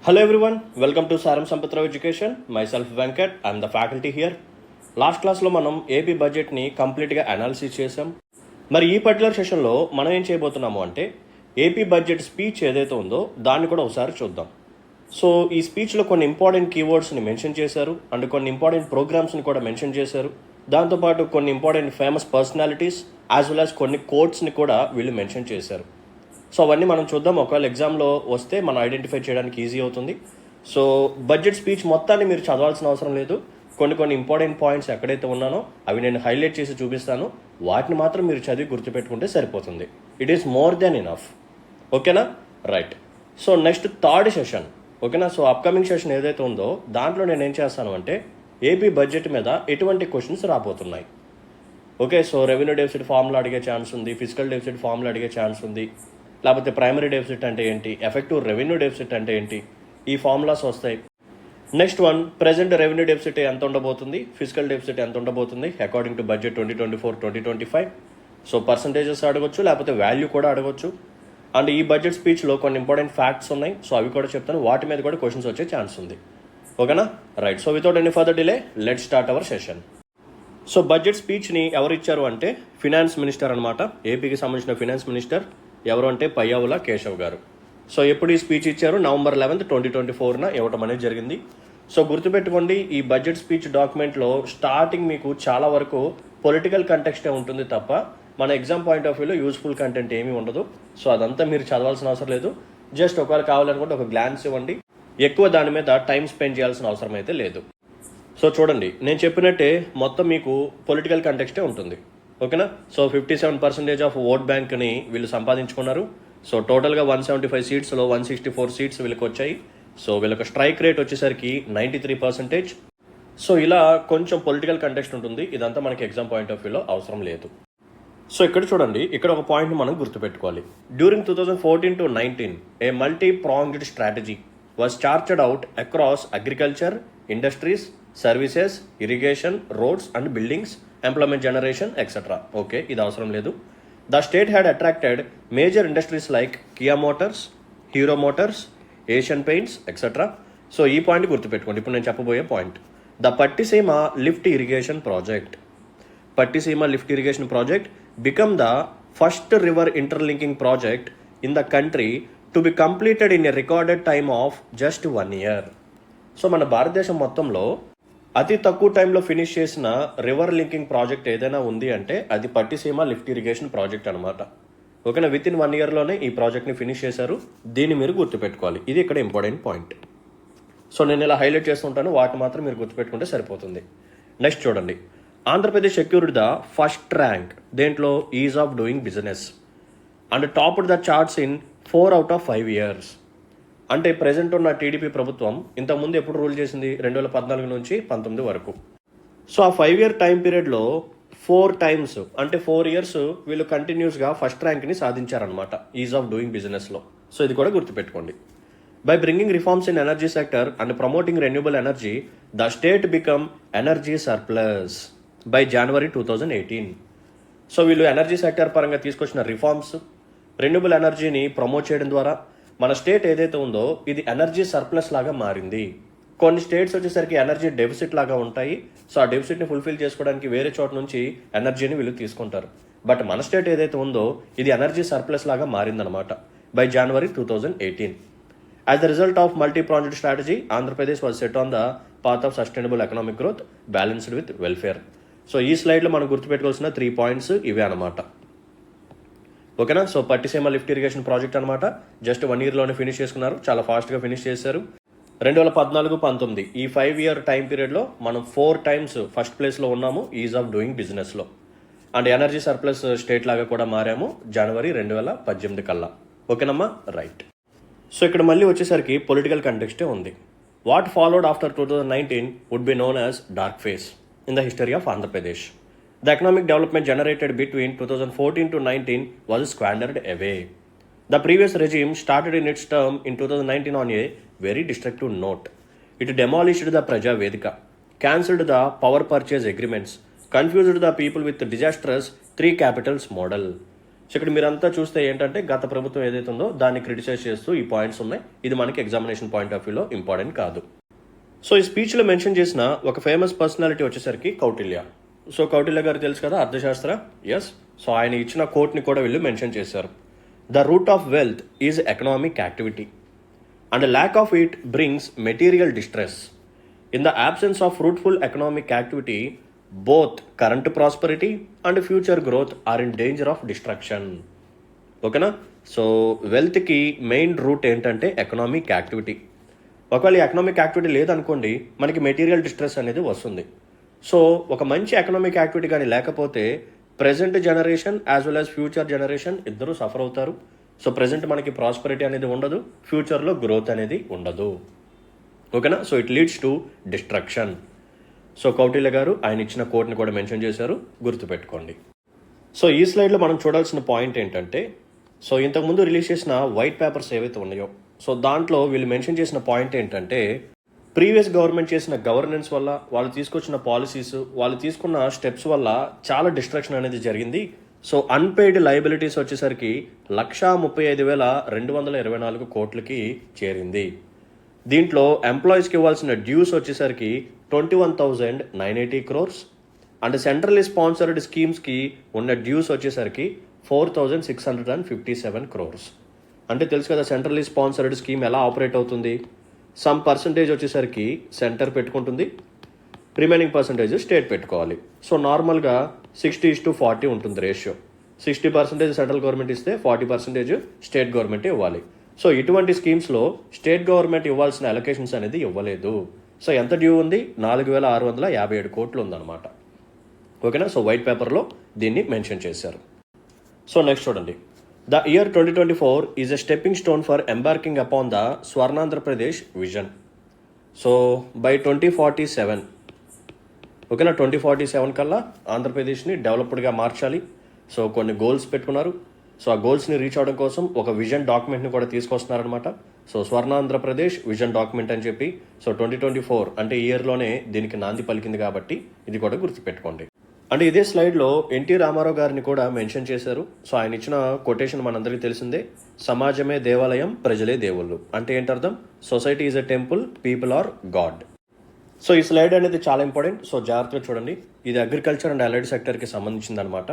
Hello everyone, welcome to Saram Sampatrao Education. Myself Venkat, I'm the faculty here. Last క్లాస్లో మనం AP బడ్జెట్ని కంప్లీట్గా analysis చేసాం. మరి ఈ పర్టికులర్ సెషన్లో మనం ఏం చేయబోతున్నాము అంటే ఏపీ బడ్జెట్ స్పీచ్ ఏదైతే ఉందో దాన్ని కూడా ఒకసారి చూద్దాం. సో ఈ స్పీచ్లో కొన్ని ఇంపార్టెంట్ కీవర్డ్స్ని మెన్షన్ చేశారు అండ్ కొన్ని ఇంపార్టెంట్ ప్రోగ్రామ్స్ని కూడా మెన్షన్ చేశారు. దాంతోపాటు కొన్ని important famous personalities as well as కొన్ని కోట్స్ని కూడా వీళ్ళు మెన్షన్ చేశారు. సో అవన్నీ మనం చూద్దాం. ఒకవేళ ఎగ్జామ్లో వస్తే మనం ఐడెంటిఫై చేయడానికి ఈజీ అవుతుంది. సో బడ్జెట్ స్పీచ్ మొత్తాన్ని మీరు చదవాల్సిన అవసరం లేదు. కొన్ని ఇంపార్టెంట్ పాయింట్స్ ఎక్కడైతే ఉన్నానో అవి నేను హైలైట్ చేసి చూపిస్తాను. వాటిని మాత్రం మీరు చదివి గుర్తుపెట్టుకుంటే సరిపోతుంది. It is more than enough. ఓకేనా? Right. So next third session. ఓకేనా? సో అప్కమింగ్ సెషన్ ఏదైతే ఉందో దాంట్లో నేను ఏం చేస్తాను అంటే ఏపీ బడ్జెట్ మీద ఎటువంటి క్వశ్చన్స్ రాబోతున్నాయి. Okay, so revenue deficit formula అడిగే ఛాన్స్ ఉంది, ఫిజికల్ డెఫిసిట్ ఫార్ములా అడిగే ఛాన్స్ ఉంది, లేకపోతే ప్రైమరీ డెఫిసిట్ అంటే ఏంటి, ఎఫెక్టివ్ రెవెన్యూ డెఫిసిట్ అంటే ఏంటి, ఈ ఫార్ములాస్ వస్తాయి. Next one, present revenue deficit ఎంత ఉండబోతుంది, ఫిజికల్ డెఫిసిట్ ఎంత ఉండబోతుంది according to budget 2024-2025. So percentages అడగొచ్చు, లేకపోతే వాల్యూ కూడా అడగొచ్చు. అండ్ ఈ బడ్జెట్ స్పీచ్లో కొన్ని ఇంపార్టెంట్ ఫ్యాక్ట్స్ ఉన్నాయి. సో అవి కూడా చెప్తాను. వాటి మీద కూడా క్వశ్చన్స్ వచ్చే ఛాన్స్ ఉంది. ఓకేనా? Right. So without any further delay let's start our session. So budget స్పీచ్ని ఎవరు ఇచ్చారు అంటే ఫినాన్స్ మినిస్టర్ అనమాట. ఏపీకి సంబంధించిన ఫినాన్స్ మినిస్టర్ ఎవరు అంటే పయ్యావుల కేశవ్ గారు. సో ఎప్పుడు ఈ స్పీచ్ ఇచ్చారు? November 11, 2024 ఇవ్వటం అనేది జరిగింది. సో గుర్తుపెట్టుకోండి, ఈ బడ్జెట్ స్పీచ్ డాక్యుమెంట్లో స్టార్టింగ్ మీకు చాలా వరకు పొలిటికల్ కంటెక్స్టే ఉంటుంది తప్ప మన ఎగ్జామ్ పాయింట్ ఆఫ్ వ్యూలో యూస్ఫుల్ కంటెంట్ ఏమీ ఉండదు. సో అదంతా మీరు చదవాల్సిన అవసరం లేదు. జస్ట్ ఒకవేళ కావాలనుకుంటే ఒక గ్లాన్స్ ఇవ్వండి. ఎక్కువ దాని మీద టైం స్పెండ్ చేయాల్సిన అవసరం అయితే లేదు. సో చూడండి, నేను చెప్పినట్టే మొత్తం మీకు పొలిటికల్ కంటెక్స్టే ఉంటుంది. ఓకేనా? సో 57% ఆఫ్ ఓట్ బ్యాంక్ని వీళ్ళు సంపాదించుకున్నారు. సో టోటల్గా 175 సీట్స్లో 164 సీట్స్ వీళ్ళకి వచ్చాయి. సో వీళ్ళకి స్ట్రైక్ రేట్ వచ్చేసరికి 93%. సో ఇలా కొంచెం పొలిటికల్ కంటెక్స్ట్ ఉంటుంది. ఇదంతా మనకి ఎగ్జామ్ పాయింట్ ఆఫ్ వ్యూలో అవసరం లేదు. సో ఇక్కడ చూడండి, ఇక్కడ ఒక పాయింట్ని మనం గుర్తుపెట్టుకోవాలి. During 2014-19 a multi pronged strategy was chartered out across agriculture, industries, services, irrigation, roads and buildings, employment generation etcetera. Okay, ఇది అవసరం లేదు. The state had attracted major industries like Kia Motors, hero Motors, Asian paints etcetera. So ఈ point గుర్తుపెట్టుకోండి. ఇప్పుడు నేను చెప్పబోయే point, the Pattiseema lift irrigation project. Pattiseema lift irrigation project become the first river interlinking project in the country to be completed in a recorded time of just 1 year. So మన భారతదేశం మొత్తంలో అతి తక్కువ టైంలో ఫినిష్ చేసిన రివర్ లింకింగ్ ప్రాజెక్ట్ ఏదైనా ఉంది అంటే అది పట్టిసీమ లిఫ్ట్ ఇరిగేషన్ ప్రాజెక్ట్ అనమాట. ఓకేనా? విత్ ఇన్ 1 yearలోనే ఈ ప్రాజెక్ట్ని ఫినిష్ చేశారు. దీన్ని మీరు గుర్తుపెట్టుకోవాలి. ఇది ఇక్కడ ఇంపార్టెంట్ పాయింట్. సో నేను ఇలా హైలైట్ చేస్తుంటాను, వాటిని మాత్రం మీరు గుర్తుపెట్టుకుంటే సరిపోతుంది. నెక్స్ట్ చూడండి, Andhra Pradesh secured the first rank దేంట్లో ease of doing business and topped the charts in 4 out of 5 years. అంటే ప్రెజెంట్ ఉన్న టీడీపీ ప్రభుత్వం ఇంతకుముందు ఎప్పుడు రూల్ చేసింది? 2014 నుంచి 19 వరకు. సో ఆ 5 year టైం పీరియడ్లో 4 times అంటే 4 years వీళ్ళు కంటిన్యూస్గా ఫస్ట్ ర్యాంక్ని సాధించారనమాట ఈజ్ ఆఫ్ డూయింగ్ బిజినెస్లో. సో ఇది కూడా గుర్తుపెట్టుకోండి. By bringing reforms in energy sector and promoting renewable energy the state become energy surplus by January 2018. So వీళ్ళు ఎనర్జీ సెక్టర్ పరంగా తీసుకొచ్చిన రిఫార్మ్స్, రెన్యూబుల్ ఎనర్జీని ప్రమోట్ చేయడం ద్వారా మన స్టేట్ ఏదైతే ఉందో ఇది ఎనర్జీ సర్ప్లస్ లాగా మారింది. కొన్ని స్టేట్స్ వచ్చేసరికి ఎనర్జీ డెఫిసిట్ లాగా ఉంటాయి. సో ఆ డెఫిసిట్ని ఫుల్ఫిల్ చేసుకోవడానికి వేరే చోట నుంచి ఎనర్జీని వీళ్ళు తీసుకుంటారు. బట్ మన స్టేట్ ఏదైతే ఉందో ఇది ఎనర్జీ సర్ప్లస్ లాగా మారిందనమాట by January 2018. As the result of multi pronged strategy Andhra Pradesh was set on the path of sustainable economic growth balanced with welfare. So ఈ స్లైడ్లో మనం గుర్తుపెట్టుకోవాల్సిన 3 points ఇవే అనమాట. ఓకేనా? So Pattiseema lift irrigation project అనమాట. జస్ట్ 1 yearలోనే ఫినిష్ చేసుకున్నారు. చాలా ఫాస్ట్గా ఫినిష్ చేశారు. 2014-19 ఈ 5 year టైం పీరియడ్లో మనం 4 times ఫస్ట్ ప్లేస్లో ఉన్నాము ఈజ్ ఆఫ్ డూయింగ్ బిజినెస్లో. అండ్ ఎనర్జీ సర్ప్లస్ స్టేట్ లాగా కూడా మారాము January 2018 కల్లా. ఓకేనమ్మా? రైట్. సో ఇక్కడ మళ్ళీ వచ్చేసరికి పొలిటికల్ కంటెక్స్టే ఉంది. What followed after 2019 would be known as dark face in the history of Andhra Pradesh. The economic development generated between 2014-19 was squandered away. The previous regime started in its term in 2019 on a very destructive note. It demolished the Praja Vedika, cancelled the power purchase agreements, confused the people with the disastrous 3 capitals model. So ఇక్కడ మీరంతా చూస్తే ఏంటంటే గత ప్రభుత్వం ఏదైతే ఉందో దాన్ని criticise చేస్తూ ఈ పాయింట్స్ ఉన్నాయి. ఇది మనకి ఎగ్జామినేషన్ పాయింట్ ఆఫ్ వ్యూలో ఇంపార్టెంట్ కాదు. సో ఈ స్పీచ్లో మెన్షన్ చేసిన ఒక ఫేమస్ పర్సనాలిటీ వచ్చేసరికి కౌటిల్య. సో కౌటిల్య గారు తెలుసు కదా, అర్థశాస్త్ర. ఎస్. సో ఆయన ఇచ్చిన కోట్ని కూడా వీళ్ళు మెన్షన్ చేశారు. The root of wealth is economic activity and lack of it brings material distress. In the absence of fruitful economic activity both current prosperity and future growth are in danger of destruction. ఓకేనా. So వెల్త్కి main root ఏంటంటే economic activity. ఒకవేళ economic activity లేదనుకోండి, మనకి material distress అనేది వస్తుంది. So ఒక మంచి ఎకనామిక్ యాక్టివిటీ కానీ లేకపోతే present generation as well as future generation ఇద్దరు సఫర్ అవుతారు. సో ప్రెజెంట్ మనకి ప్రాస్పరిటీ అనేది ఉండదు, ఫ్యూచర్లో గ్రోత్ అనేది ఉండదు. ఓకేనా. So it leads to destruction. So Kautilya గారు ఆయన ఇచ్చిన కోట్ని కూడా మెన్షన్ చేశారు, గుర్తుపెట్టుకోండి. సో ఈ స్లైడ్లో మనం చూడాల్సిన పాయింట్ ఏంటంటే, సో ఇంతకుముందు రిలీజ్ చేసిన వైట్ పేపర్స్ ఏవైతే ఉన్నాయో, సో దాంట్లో వీళ్ళు మెన్షన్ చేసిన పాయింట్ ఏంటంటే, ప్రీవియస్ గవర్నమెంట్ చేసిన గవర్నెన్స్ వల్ల, వాళ్ళు తీసుకొచ్చిన పాలసీస్, వాళ్ళు తీసుకున్న స్టెప్స్ వల్ల చాలా డిస్ట్రక్షన్ అనేది జరిగింది. సో అన్పెయిడ్ లయబిలిటీస్ వచ్చేసరికి 135,224 కోట్లకి చేరింది. దీంట్లో ఎంప్లాయీస్కి ఇవ్వాల్సిన డ్యూస్ వచ్చేసరికి 21,980 crores అండ్ సెంట్రల్లీ స్పాన్సర్డ్ స్కీమ్స్కి ఉన్న డ్యూస్ వచ్చేసరికి 4,657 crores. అంటే తెలుసు కదా సెంట్రల్లీ స్పాన్సర్డ్ స్కీమ్ ఎలా ఆపరేట్ అవుతుంది. సమ్ పర్సంటేజ్ వచ్చేసరికి సెంటర్ పెట్టుకుంటుంది, రిమైనింగ్ పర్సంటేజ్ స్టేట్ పెట్టుకోవాలి. సో నార్మల్గా 60:40 ఉంటుంది రేషియో. 60% సెంట్రల్ గవర్నమెంట్ ఇస్తే 40% స్టేట్ గవర్నమెంట్ ఇవ్వాలి. సో ఇటువంటి స్కీమ్స్లో స్టేట్ గవర్నమెంట్ ఇవ్వాల్సిన అలొకేషన్స్ అనేది ఇవ్వలేదు. సో ఎంత డ్యూ ఉంది? 4,657 కోట్లు ఉందన్నమాట. ఓకేనా. సో వైట్ పేపర్లో దీన్ని మెన్షన్ చేశారు. సో నెక్స్ట్ చూడండి. The year 2024 is a stepping stone for embarking upon the Swarna Andhra Pradesh vision. So by 2047, ఓకేనా, 2047 కల్లా ఆంధ్రప్రదేశ్ని డెవలప్డ్గా మార్చాలి. సో కొన్ని గోల్స్ పెట్టుకున్నారు. సో ఆ గోల్స్ని రీచ్ అవడం కోసం ఒక విజన్ డాక్యుమెంట్ని కూడా తీసుకొస్తున్నారనమాట. సో స్వర్ణాంధ్రప్రదేశ్ విజన్ డాక్యుమెంట్ అని చెప్పి, సో 2024 అంటే ఈ ఇయర్లోనే దీనికి నాంది పలికింది కాబట్టి ఇది కూడా గుర్తుపెట్టుకోండి. అండ్ ఇదే స్లైడ్లో ఎన్టీ రామారావు గారిని కూడా మెన్షన్ చేశారు. సో ఆయన ఇచ్చిన కొటేషన్ మనందరికీ తెలిసిందే, సమాజమే దేవాలయం, ప్రజలే దేవుళ్ళు. అంటే ఏంటర్థం? Society is a temple, people are god. So ఈ స్లైడ్ అనేది చాలా ఇంపార్టెంట్. సో జాగ్రత్తగా చూడండి. ఇది అగ్రికల్చర్ అండ్ అలైడ్ సెక్టర్కి సంబంధించింది అనమాట.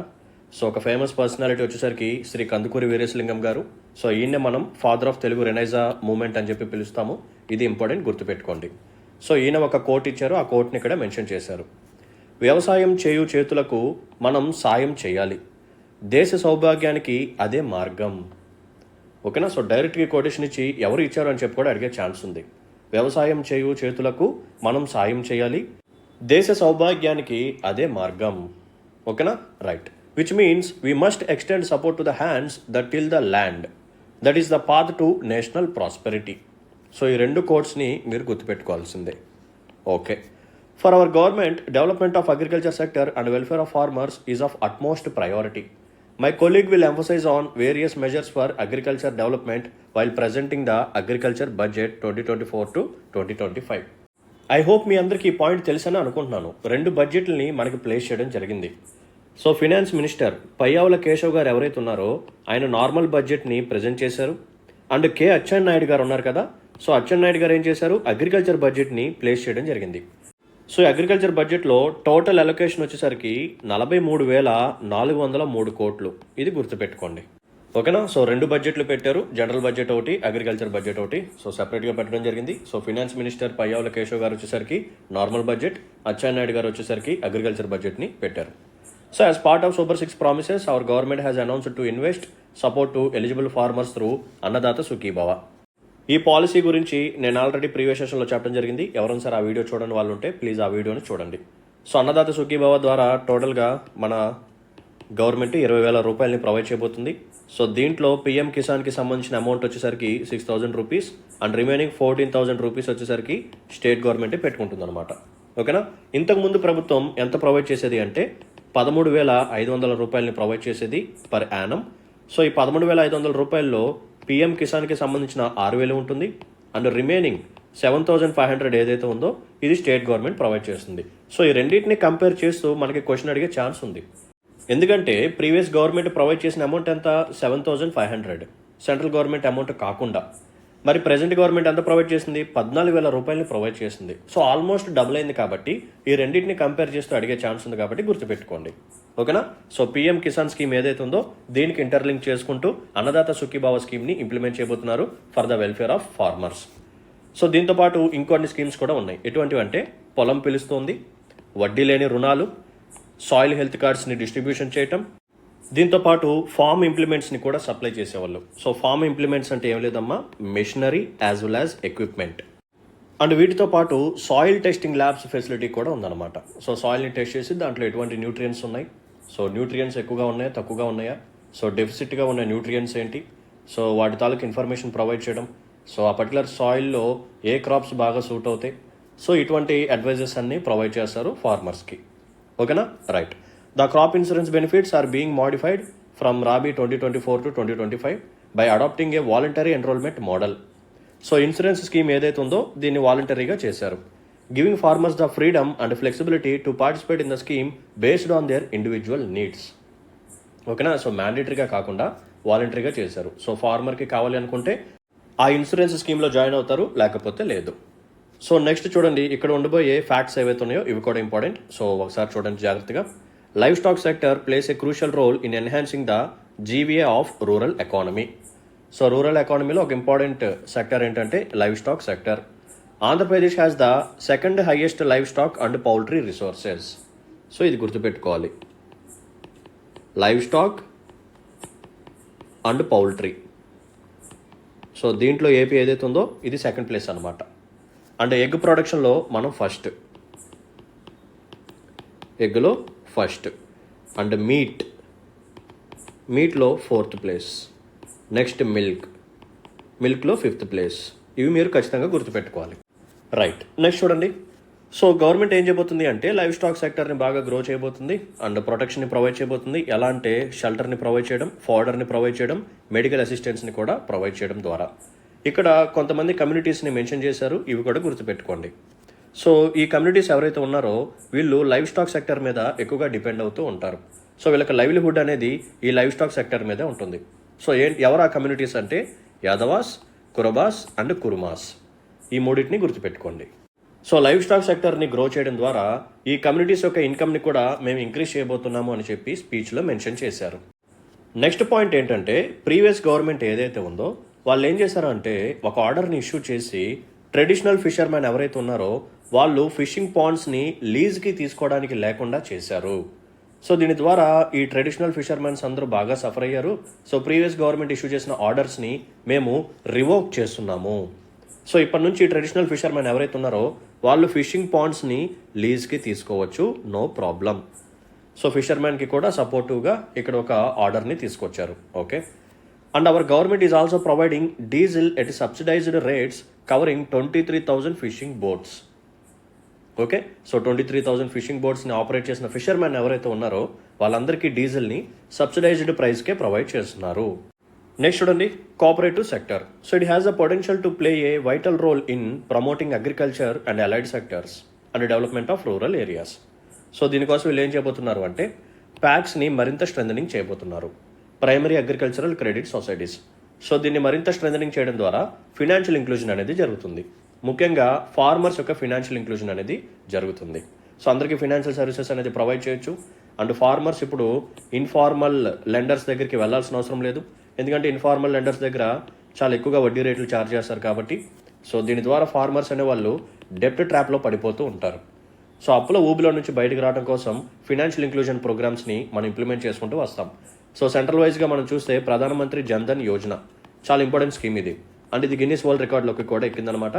సో ఒక ఫేమస్ పర్సనాలిటీ వచ్చేసరికి శ్రీ కందుకూరి వీరేశలింగం గారు. సో ఈయన్నే మనం ఫాదర్ ఆఫ్ తెలుగు రెనైజా మూవ్మెంట్ అని చెప్పి పిలుస్తాము. ఇది ఇంపార్టెంట్, గుర్తుపెట్టుకోండి. సో ఈయన ఒక కోట్ ఇచ్చారు, ఆ కోట్ని ఇక్కడ మెన్షన్ చేశారు. వ్యవసాయం చేయు చేతులకు మనం సాయం చేయాలి, దేశ సౌభాగ్యానికి అదే మార్గం. ఓకేనా. సో డైరెక్ట్గా కోటేషన్ ఇచ్చి ఎవరు ఇచ్చారు అని చెప్పి కూడా అడిగే ఛాన్స్ ఉంది. వ్యవసాయం చేయు చేతులకు మనం సాయం చేయాలి, దేశ సౌభాగ్యానికి అదే మార్గం. ఓకేనా. Right. Which means we must extend support to the hands that till the land, that is the path to national prosperity. So ఈ రెండు కోట్స్ని మీరు గుర్తుపెట్టుకోవాల్సిందే. Okay. For our government, development of agriculture sector and welfare of farmers is of utmost priority. My colleague will emphasize on various measures for agriculture development while presenting the agriculture budget 2024 to 2025. I hope మీ అందరికీ ఈ point తెలుసని అనుకుంటున్నాను. రెండు బడ్జెట్లని మనకి place చేయడం జరిగింది. So finance minister Payyavula Keshav గారు ఎవరైతే ఉన్నారో ఆయన నార్మల్ బడ్జెట్ని ప్రజెంట్ చేశారు. అండ్ కే అచ్చెన్నాయుడు గారు ఉన్నారు కదా, సో అచ్చెన్నాయుడు గారు ఏం చేశారు? అగ్రికల్చర్ బడ్జెట్ని ప్లేస్ చేయడం జరిగింది. సో అగ్రికల్చర్ బడ్జెట్లో టోటల్ అలొకేషన్ వచ్చేసరికి 43,403 కోట్లు. ఇది గుర్తుపెట్టుకోండి. ఓకేనా. సో రెండు బడ్జెట్లు పెట్టారు, జనరల్ బడ్జెట్ ఒకటి, అగ్రికల్చర్ బడ్జెట్ ఒకటి. సో సెపరేట్గా పెట్టడం జరిగింది. So finance minister Payyavula Keshav గారు వచ్చేసరికి నార్మల్ బడ్జెట్, అచ్చెన్నాయుడు గారు వచ్చేసరికి అగ్రికల్చర్ బడ్జెట్ని పెట్టారు. So as part of super 6 promises our government has announced to invest support to eligible farmers through Annadata Sukhibhava. ఈ పాలసీ గురించి నేను ఆల్రెడీ ప్రీవియస్ సెషన్లో చెప్పడం జరిగింది. ఎవరైనా సరే ఆ వీడియో చూడని వాళ్ళు ఉంటే ప్లీజ్ ఆ వీడియోని చూడండి. సో అన్నదాత సుఖీభవ ద్వారా టోటల్గా మన గవర్నమెంట్ 20,000 రూపాయలని ప్రొవైడ్ చేయబోతుంది. సో దీంట్లో పిఎం కిసాన్కి సంబంధించిన అమౌంట్ వచ్చేసరికి 6,000 రూపీస్ అండ్ రిమైనింగ్ 14,000 రూపీస్ వచ్చేసరికి స్టేట్ గవర్నమెంటే పెట్టుకుంటుంది అనమాట. ఓకేనా. ఇంతకుముందు ప్రభుత్వం ఎంత ప్రొవైడ్ చేసేది అంటే 13,500 రూపాయలని ప్రొవైడ్ చేసేది పర్ యానం. సో ఈ 13,500 రూపాయల్లో పిఎం కిసాన్కి సంబంధించిన 6,000 ఉంటుంది అండ్ రిమైనింగ్ 7,500 ఏదైతే ఉందో ఇది స్టేట్ గవర్నమెంట్ ప్రొవైడ్ చేస్తుంది. సో ఈ రెండింటిని కంపేర్ చేస్తూ మనకి క్వశ్చన్ అడిగే ఛాన్స్ ఉంది. ఎందుకంటే ప్రీవియస్ గవర్నమెంట్ ప్రొవైడ్ చేసిన అమౌంట్ ఎంత 7,500 సెంట్రల్ గవర్నమెంట్ అమౌంట్ కాకుండా. మరి ప్రెజెంట్ గవర్నమెంట్ ఎంత ప్రొవైడ్ చేసింది? 14,000 రూపాయలని ప్రొవైడ్ చేసింది. సో ఆల్మోస్ట్ డబుల్ అయింది కాబట్టి ఈ రెండింటిని కంపేర్ చేస్తూ అడిగే ఛాన్స్ ఉంది కాబట్టి గుర్తుపెట్టుకోండి. ఓకేనా? సో పీఎం కిసాన్ స్కీమ్ ఏదైతే ఉందో దీనికి ఇంటర్లింక్ చేసుకుంటూ అన్నదాత సుఖీభావ స్కీమ్ని ఇంప్లిమెంట్ చేయబోతున్నారు for the welfare of farmers. So దీంతో పాటు ఇంకొన్ని స్కీమ్స్ కూడా ఉన్నాయి. ఎటువంటివి అంటే పొలం పిలుస్తోంది, వడ్డీ లేని రుణాలు, సాయిల్ హెల్త్ కార్డ్స్ని డిస్ట్రిబ్యూషన్ చేయటం, దీంతో పాటు ఫార్మ్ ఇంప్లిమెంట్స్ని కూడా సప్లై చేసేవాళ్ళు. సో ఫార్మ్ ఇంప్లిమెంట్స్ అంటే ఏం లేదమ్మా, machinery as well as equipment. And వీటితో పాటు సాయిల్ టెస్టింగ్ ల్యాబ్స్ ఫెసిలిటీ కూడా ఉందన్నమాట. సో సాయిల్ని టెస్ట్ చేసి దాంట్లో ఎటువంటి న్యూట్రియన్స్ ఉన్నాయి, సో న్యూట్రియన్స్ ఎక్కువగా ఉన్నాయా తక్కువగా ఉన్నాయా, సో డెఫిసిట్గా ఉన్న న్యూట్రియన్స్ ఏంటి, సో వాటి తాలూకు ఇన్ఫర్మేషన్ ప్రొవైడ్ చేయడం, సో ఆ పర్టికులర్ సాయిల్లో ఏ క్రాప్స్ బాగా సూట్ అవుతాయి, సో ఇటువంటి అడ్వైజెస్ అన్ని ప్రొవైడ్ చేస్తారు ఫార్మర్స్కి. ఓకేనా? Right. The crop insurance benefits are being modified from Rabi 2024 to 2025 by adopting a voluntary enrolment model. So insurance scheme ఏదైతే ఉందో దీన్ని వాలంటరీగా చేశారు, giving farmers the freedom and flexibility to participate in the scheme based on their individual needs. ఓకేనా? So మ్యాండేటరీగా కాకుండా వాలంటరీగా చేశారు. So ఫార్మర్కి కావాలి అనుకుంటే ఆ ఇన్సూరెన్స్ స్కీమ్లో జాయిన్ అవుతారు, లేకపోతే లేదు. సో నెక్స్ట్ చూడండి, ఇక్కడ ఉండబోయే ఫ్యాక్ట్స్ ఏవైతే ఉన్నాయో ఇవి కూడా ఇంపార్టెంట్. సో ఒకసారి చూడండి జాగ్రత్తగా. Livestock sector plays a crucial role in enhancing the GVA of rural economy. So rural ఎకానమీలో ఒక ఇంపార్టెంట్ సెక్టర్ ఏంటంటే livestock sector. Andhra Pradesh has the second highest livestock and poultry resources. So ఇది గుర్తుపెట్టుకోవాలి, livestock and poultry. So దీంట్లో AP ఏదైతే ఉందో ఇది second place అనమాట. అండ్ ఎగ్ ప్రొడక్షన్లో మనం ఫస్ట్, ఎగ్లో ఫస్ట్. అండ్ మీట్లో ఫోర్త్ ప్లేస్. నెక్స్ట్ మిల్క్లో ఫిఫ్త్ ప్లేస్. ఇవి మీరు ఖచ్చితంగా గుర్తుపెట్టుకోవాలి. రైట్. నెక్స్ట్ చూడండి. సో గవర్నమెంట్ ఏం చేయబోతుంది అంటే లైవ్ స్టాక్ సెక్టర్ని బాగా గ్రో చేయబోతుంది అండ్ ప్రొటెక్షన్ని ప్రొవైడ్ చేయబోతుంది. ఎలా అంటే షెల్టర్ని ప్రొవైడ్ చేయడం, ఫోడర్ని ప్రొవైడ్ చేయడం, మెడికల్ అసిస్టెన్స్ని కూడా ప్రొవైడ్ చేయడం ద్వారా. ఇక్కడ కొంతమంది కమ్యూనిటీస్ని మెన్షన్ చేశారు, ఇవి కూడా గుర్తుపెట్టుకోండి. సో ఈ కమ్యూనిటీస్ ఎవరైతే ఉన్నారో వీళ్ళు లైవ్ స్టాక్ సెక్టర్ మీద ఎక్కువగా డిపెండ్ అవుతూ ఉంటారు. సో వీళ్ళకి లైవ్లీహుడ్ అనేది ఈ లైవ్ స్టాక్ సెక్టర్ మీదే ఉంటుంది. సో ఎవరు ఆ కమ్యూనిటీస్ అంటే యాదవాస్, కురబాస్ అండ్ కురుమాస్. ఈ మూడింటిని గుర్తుపెట్టుకోండి. సో లైవ్ స్టాక్ సెక్టర్ని గ్రో చేయడం ద్వారా ఈ కమ్యూనిటీస్ యొక్క ఇన్కమ్ని కూడా మేము ఇంక్రీజ్ చేయబోతున్నాము అని చెప్పి స్పీచ్లో మెన్షన్ చేశారు. నెక్స్ట్ పాయింట్ ఏంటంటే ప్రీవియస్ గవర్నమెంట్ ఏదైతే ఉందో వాళ్ళు ఏం చేశారంటే ఒక ఆర్డర్ని ఇష్యూ చేసి ట్రెడిషనల్ ఫిషర్మెన్ ఎవరైతే ఉన్నారో వాళ్ళు ఫిషింగ్ పాండ్స్ని లీజ్కి తీసుకోవడానికి లేకుండా చేశారు. సో దీని ద్వారా ఈ ట్రెడిషనల్ ఫిషర్మెన్స్ అందరూ బాగా సఫర్ అయ్యారు. సో ప్రీవియస్ గవర్నమెంట్ ఇష్యూ చేసిన ఆర్డర్స్ని మేము రివోక్ చేస్తున్నాము. సో ఇప్పటి నుంచి ట్రెడిషనల్ ఫిషర్మెన్ ఎవరైతే ఉన్నారో వాళ్ళు ఫిషింగ్ పాండ్స్ని లీజ్కి తీసుకోవచ్చు, నో ప్రాబ్లం. సో ఫిషర్మెన్కి కూడా సపోర్టివ్గా ఇక్కడ ఒక ఆర్డర్ని తీసుకొచ్చారు. Okay. And our government is also providing diesel at subsidised rates covering 23,000 fishing boats. Okay. So 23,000 fishing బోట్స్ని ఆపరేట్ చేసిన ఫిషర్మెన్ ఎవరైతే ఉన్నారో వాళ్ళందరికీ డీజిల్ని సబ్సిడైజ్డ్ ప్రైస్కే ప్రొవైడ్ చేస్తున్నారు. నెక్స్ట్ చూడండి, cooperative sector. So it has the potential to play a vital role in promoting agriculture and allied sectors and development of rural areas. So దీనికోసం వీళ్ళు ఏం చేయబోతున్నారు అంటే ప్యాక్స్ని మరింత స్ట్రెంథనింగ్ చేయబోతున్నారు, primary agricultural credit societies. So దీన్ని మరింత స్ట్రెంథనింగ్ చేయడం ద్వారా ఫినాన్షియల్ ఇంక్లూజన్ అనేది జరుగుతుంది. ముఖ్యంగా ఫార్మర్స్ యొక్క ఫినాన్షియల్ ఇంక్లూజన్ అనేది జరుగుతుంది. సో అందరికీ ఫినాన్షియల్ సర్వీసెస్ అనేది ప్రొవైడ్ చేయొచ్చు. అండ్ ఫార్మర్స్ ఇప్పుడు ఇన్ఫార్మల్ లెండర్స్ దగ్గరికి వెళ్ళాల్సిన అవసరం లేదు, ఎందుకంటే ఇన్ఫార్మల్ లెండర్స్ దగ్గర చాలా ఎక్కువగా వడ్డీ రేట్లు ఛార్జ్ చేస్తారు కాబట్టి. సో దీని ద్వారా ఫార్మర్స్ అనే వాళ్ళు డెప్ట్ ట్రాప్లో పడిపోతూ ఉంటారు. సో అప్పుల ఊబిలో నుంచి బయటకు రావడం కోసం ఫినాన్షియల్ ఇంక్లూజన్ ప్రోగ్రామ్స్ని మనం ఇంప్లిమెంట్ చేసుకుంటూ వస్తాం. సో సెంట్రల్ వైజ్గా మనం చూస్తే ప్రధానమంత్రి జన్ధన్ యోజన చాలా ఇంపార్టెంట్ స్కీమ్ ఇది, అండ్ ఇది గిన్నిస్ వరల్డ్ రికార్డులోకి కూడా ఎక్కిందనమాట.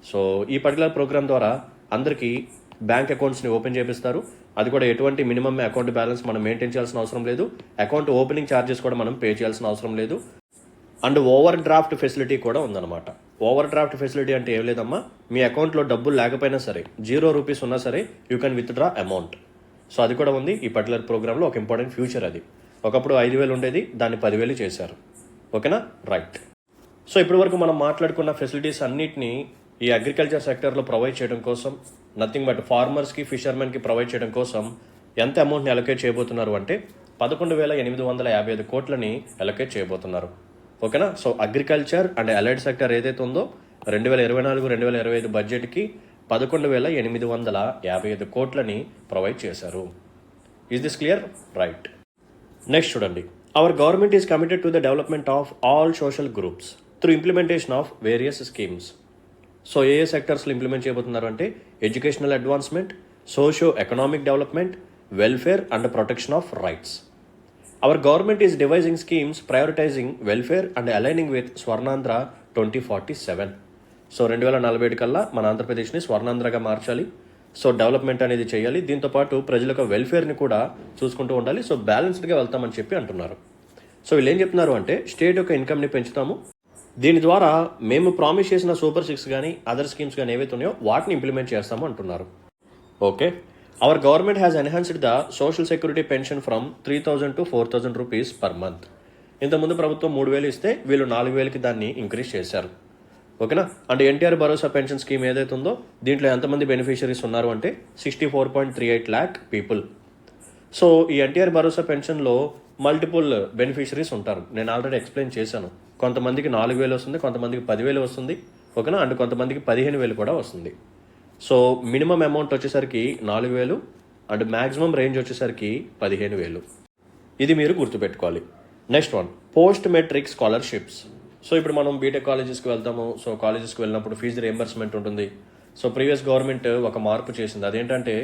సో ఈ పర్టికులర్ ప్రోగ్రామ్ ద్వారా అందరికీ బ్యాంక్ అకౌంట్స్ని ఓపెన్ చేపిస్తారు. అది కూడా ఎటువంటి మినిమం అకౌంట్ బ్యాలెన్స్ మనం మెయింటైన్ చేయాల్సిన అవసరం లేదు, అకౌంట్ ఓపెనింగ్ ఛార్జెస్ కూడా మనం పే చేయాల్సిన అవసరం లేదు. అండ్ ఓవర్ డ్రాఫ్ట్ ఫెసిలిటీ కూడా ఉందన్నమాట. ఓవర్ డ్రాఫ్ట్ ఫెసిలిటీ అంటే ఏం లేదమ్మా, మీ అకౌంట్లో డబ్బులు లేకపోయినా సరే, ₹0 ఉన్నా సరే you can withdraw amount. So అది కూడా ఉంది ఈ పర్టికులర్ ప్రోగ్రాంలో, ఒక ఇంపార్టెంట్ ఫ్యూచర్ అది. ఒకప్పుడు 5,000 ఉండేది, దాన్ని 10,000 చేశారు. ఓకేనా? రైట్. సో ఇప్పటి వరకు మనం మాట్లాడుకున్న ఫెసిలిటీస్ అన్నిటినీ ఈ అగ్రికల్చర్ సెక్టర్లో ప్రొవైడ్ చేయడం కోసం, నథింగ్ బట్ ఫార్మర్స్కి ఫిషర్మెన్కి ప్రొవైడ్ చేయడం కోసం ఎంత అమౌంట్ని అలొకేట్ చేయబోతున్నారు అంటే 11,855 కోట్లని అలొకేట్ చేయబోతున్నారు. ఓకేనా. So agriculture and allied sector ఏదైతే ఉందో 2024-2025 బడ్జెట్కి 11,855 కోట్లని ప్రొవైడ్ చేశారు. Is this clear? Right. Next చూడండి. Our government is committed to the development of all social groups through implementation of various schemes. So ఏ సెక్టర్స్లో ఇంప్లిమెంట్ చేయబోతున్నారు అంటే educational advancement, socio economic development, welfare and protection of rights. Our government is devising schemes prioritising welfare and aligning with Swarnandhra 2047. So 2047 కల్లా మన ఆంధ్రప్రదేశ్ని స్వర్ణాంధ్రగా మార్చాలి. So development అనేది చేయాలి. దీంతోపాటు ప్రజల యొక్క వెల్ఫేర్ని కూడా చూసుకుంటూ ఉండాలి. సో బ్యాలెన్స్డ్గా వెళ్తామని చెప్పి అంటున్నారు. సో వీళ్ళు ఏం చెప్తున్నారు అంటే స్టేట్ యొక్క ఇన్కమ్ని పెంచుతాము, దీని ద్వారా మేము ప్రామిస్ చేసిన సూపర్ 6 కానీ అదర్ స్కీమ్స్ కానీ ఏవైతే ఉన్నాయో వాటిని ఇంప్లిమెంట్ చేస్తాము అంటున్నారు. Okay. Hour government has enhanced the social security pension from 3,000 to 4,000 rupees per month. ఇంతకుముందు ప్రభుత్వం 3,000 ఇస్తే వీళ్ళు 4,000కి దాన్ని ఇంక్రీజ్ చేశారు. ఓకేనా. And NTR Bharosa pension scheme ఏదైతే ఉందో దీంట్లో ఎంతమంది బెనిఫిషరీస్ ఉన్నారు అంటే 64.38 lakh పీపుల్. సో ఈ ఎన్టీఆర్ భరోసా పెన్షన్లో మల్టిపుల్ బెనిఫిషరీస్ ఉంటారు. నేను ఆల్రెడీ ఎక్స్ప్లెయిన్ చేశాను. కొంతమందికి 4,000 వస్తుంది, కొంతమందికి 10,000 వస్తుంది. ఓకేనా. అండ్ కొంతమందికి 15,000 కూడా వస్తుంది. సో మినిమం అమౌంట్ వచ్చేసరికి 4,000 అండ్ మ్యాక్సిమం రేంజ్ వచ్చేసరికి 15,000. ఇది మీరు గుర్తుపెట్టుకోవాలి. Next one, post matric scholarships. So ఇప్పుడు మనం బీటెక్ కాలేజెస్కి వెళ్తాము. సో కాలేజెస్కి వెళ్ళినప్పుడు ఫీజు రియంబర్స్మెంట్ ఉంటుంది. సో ప్రీవియస్ గవర్నమెంట్ ఒక మార్పు చేసింది. అదేంటంటే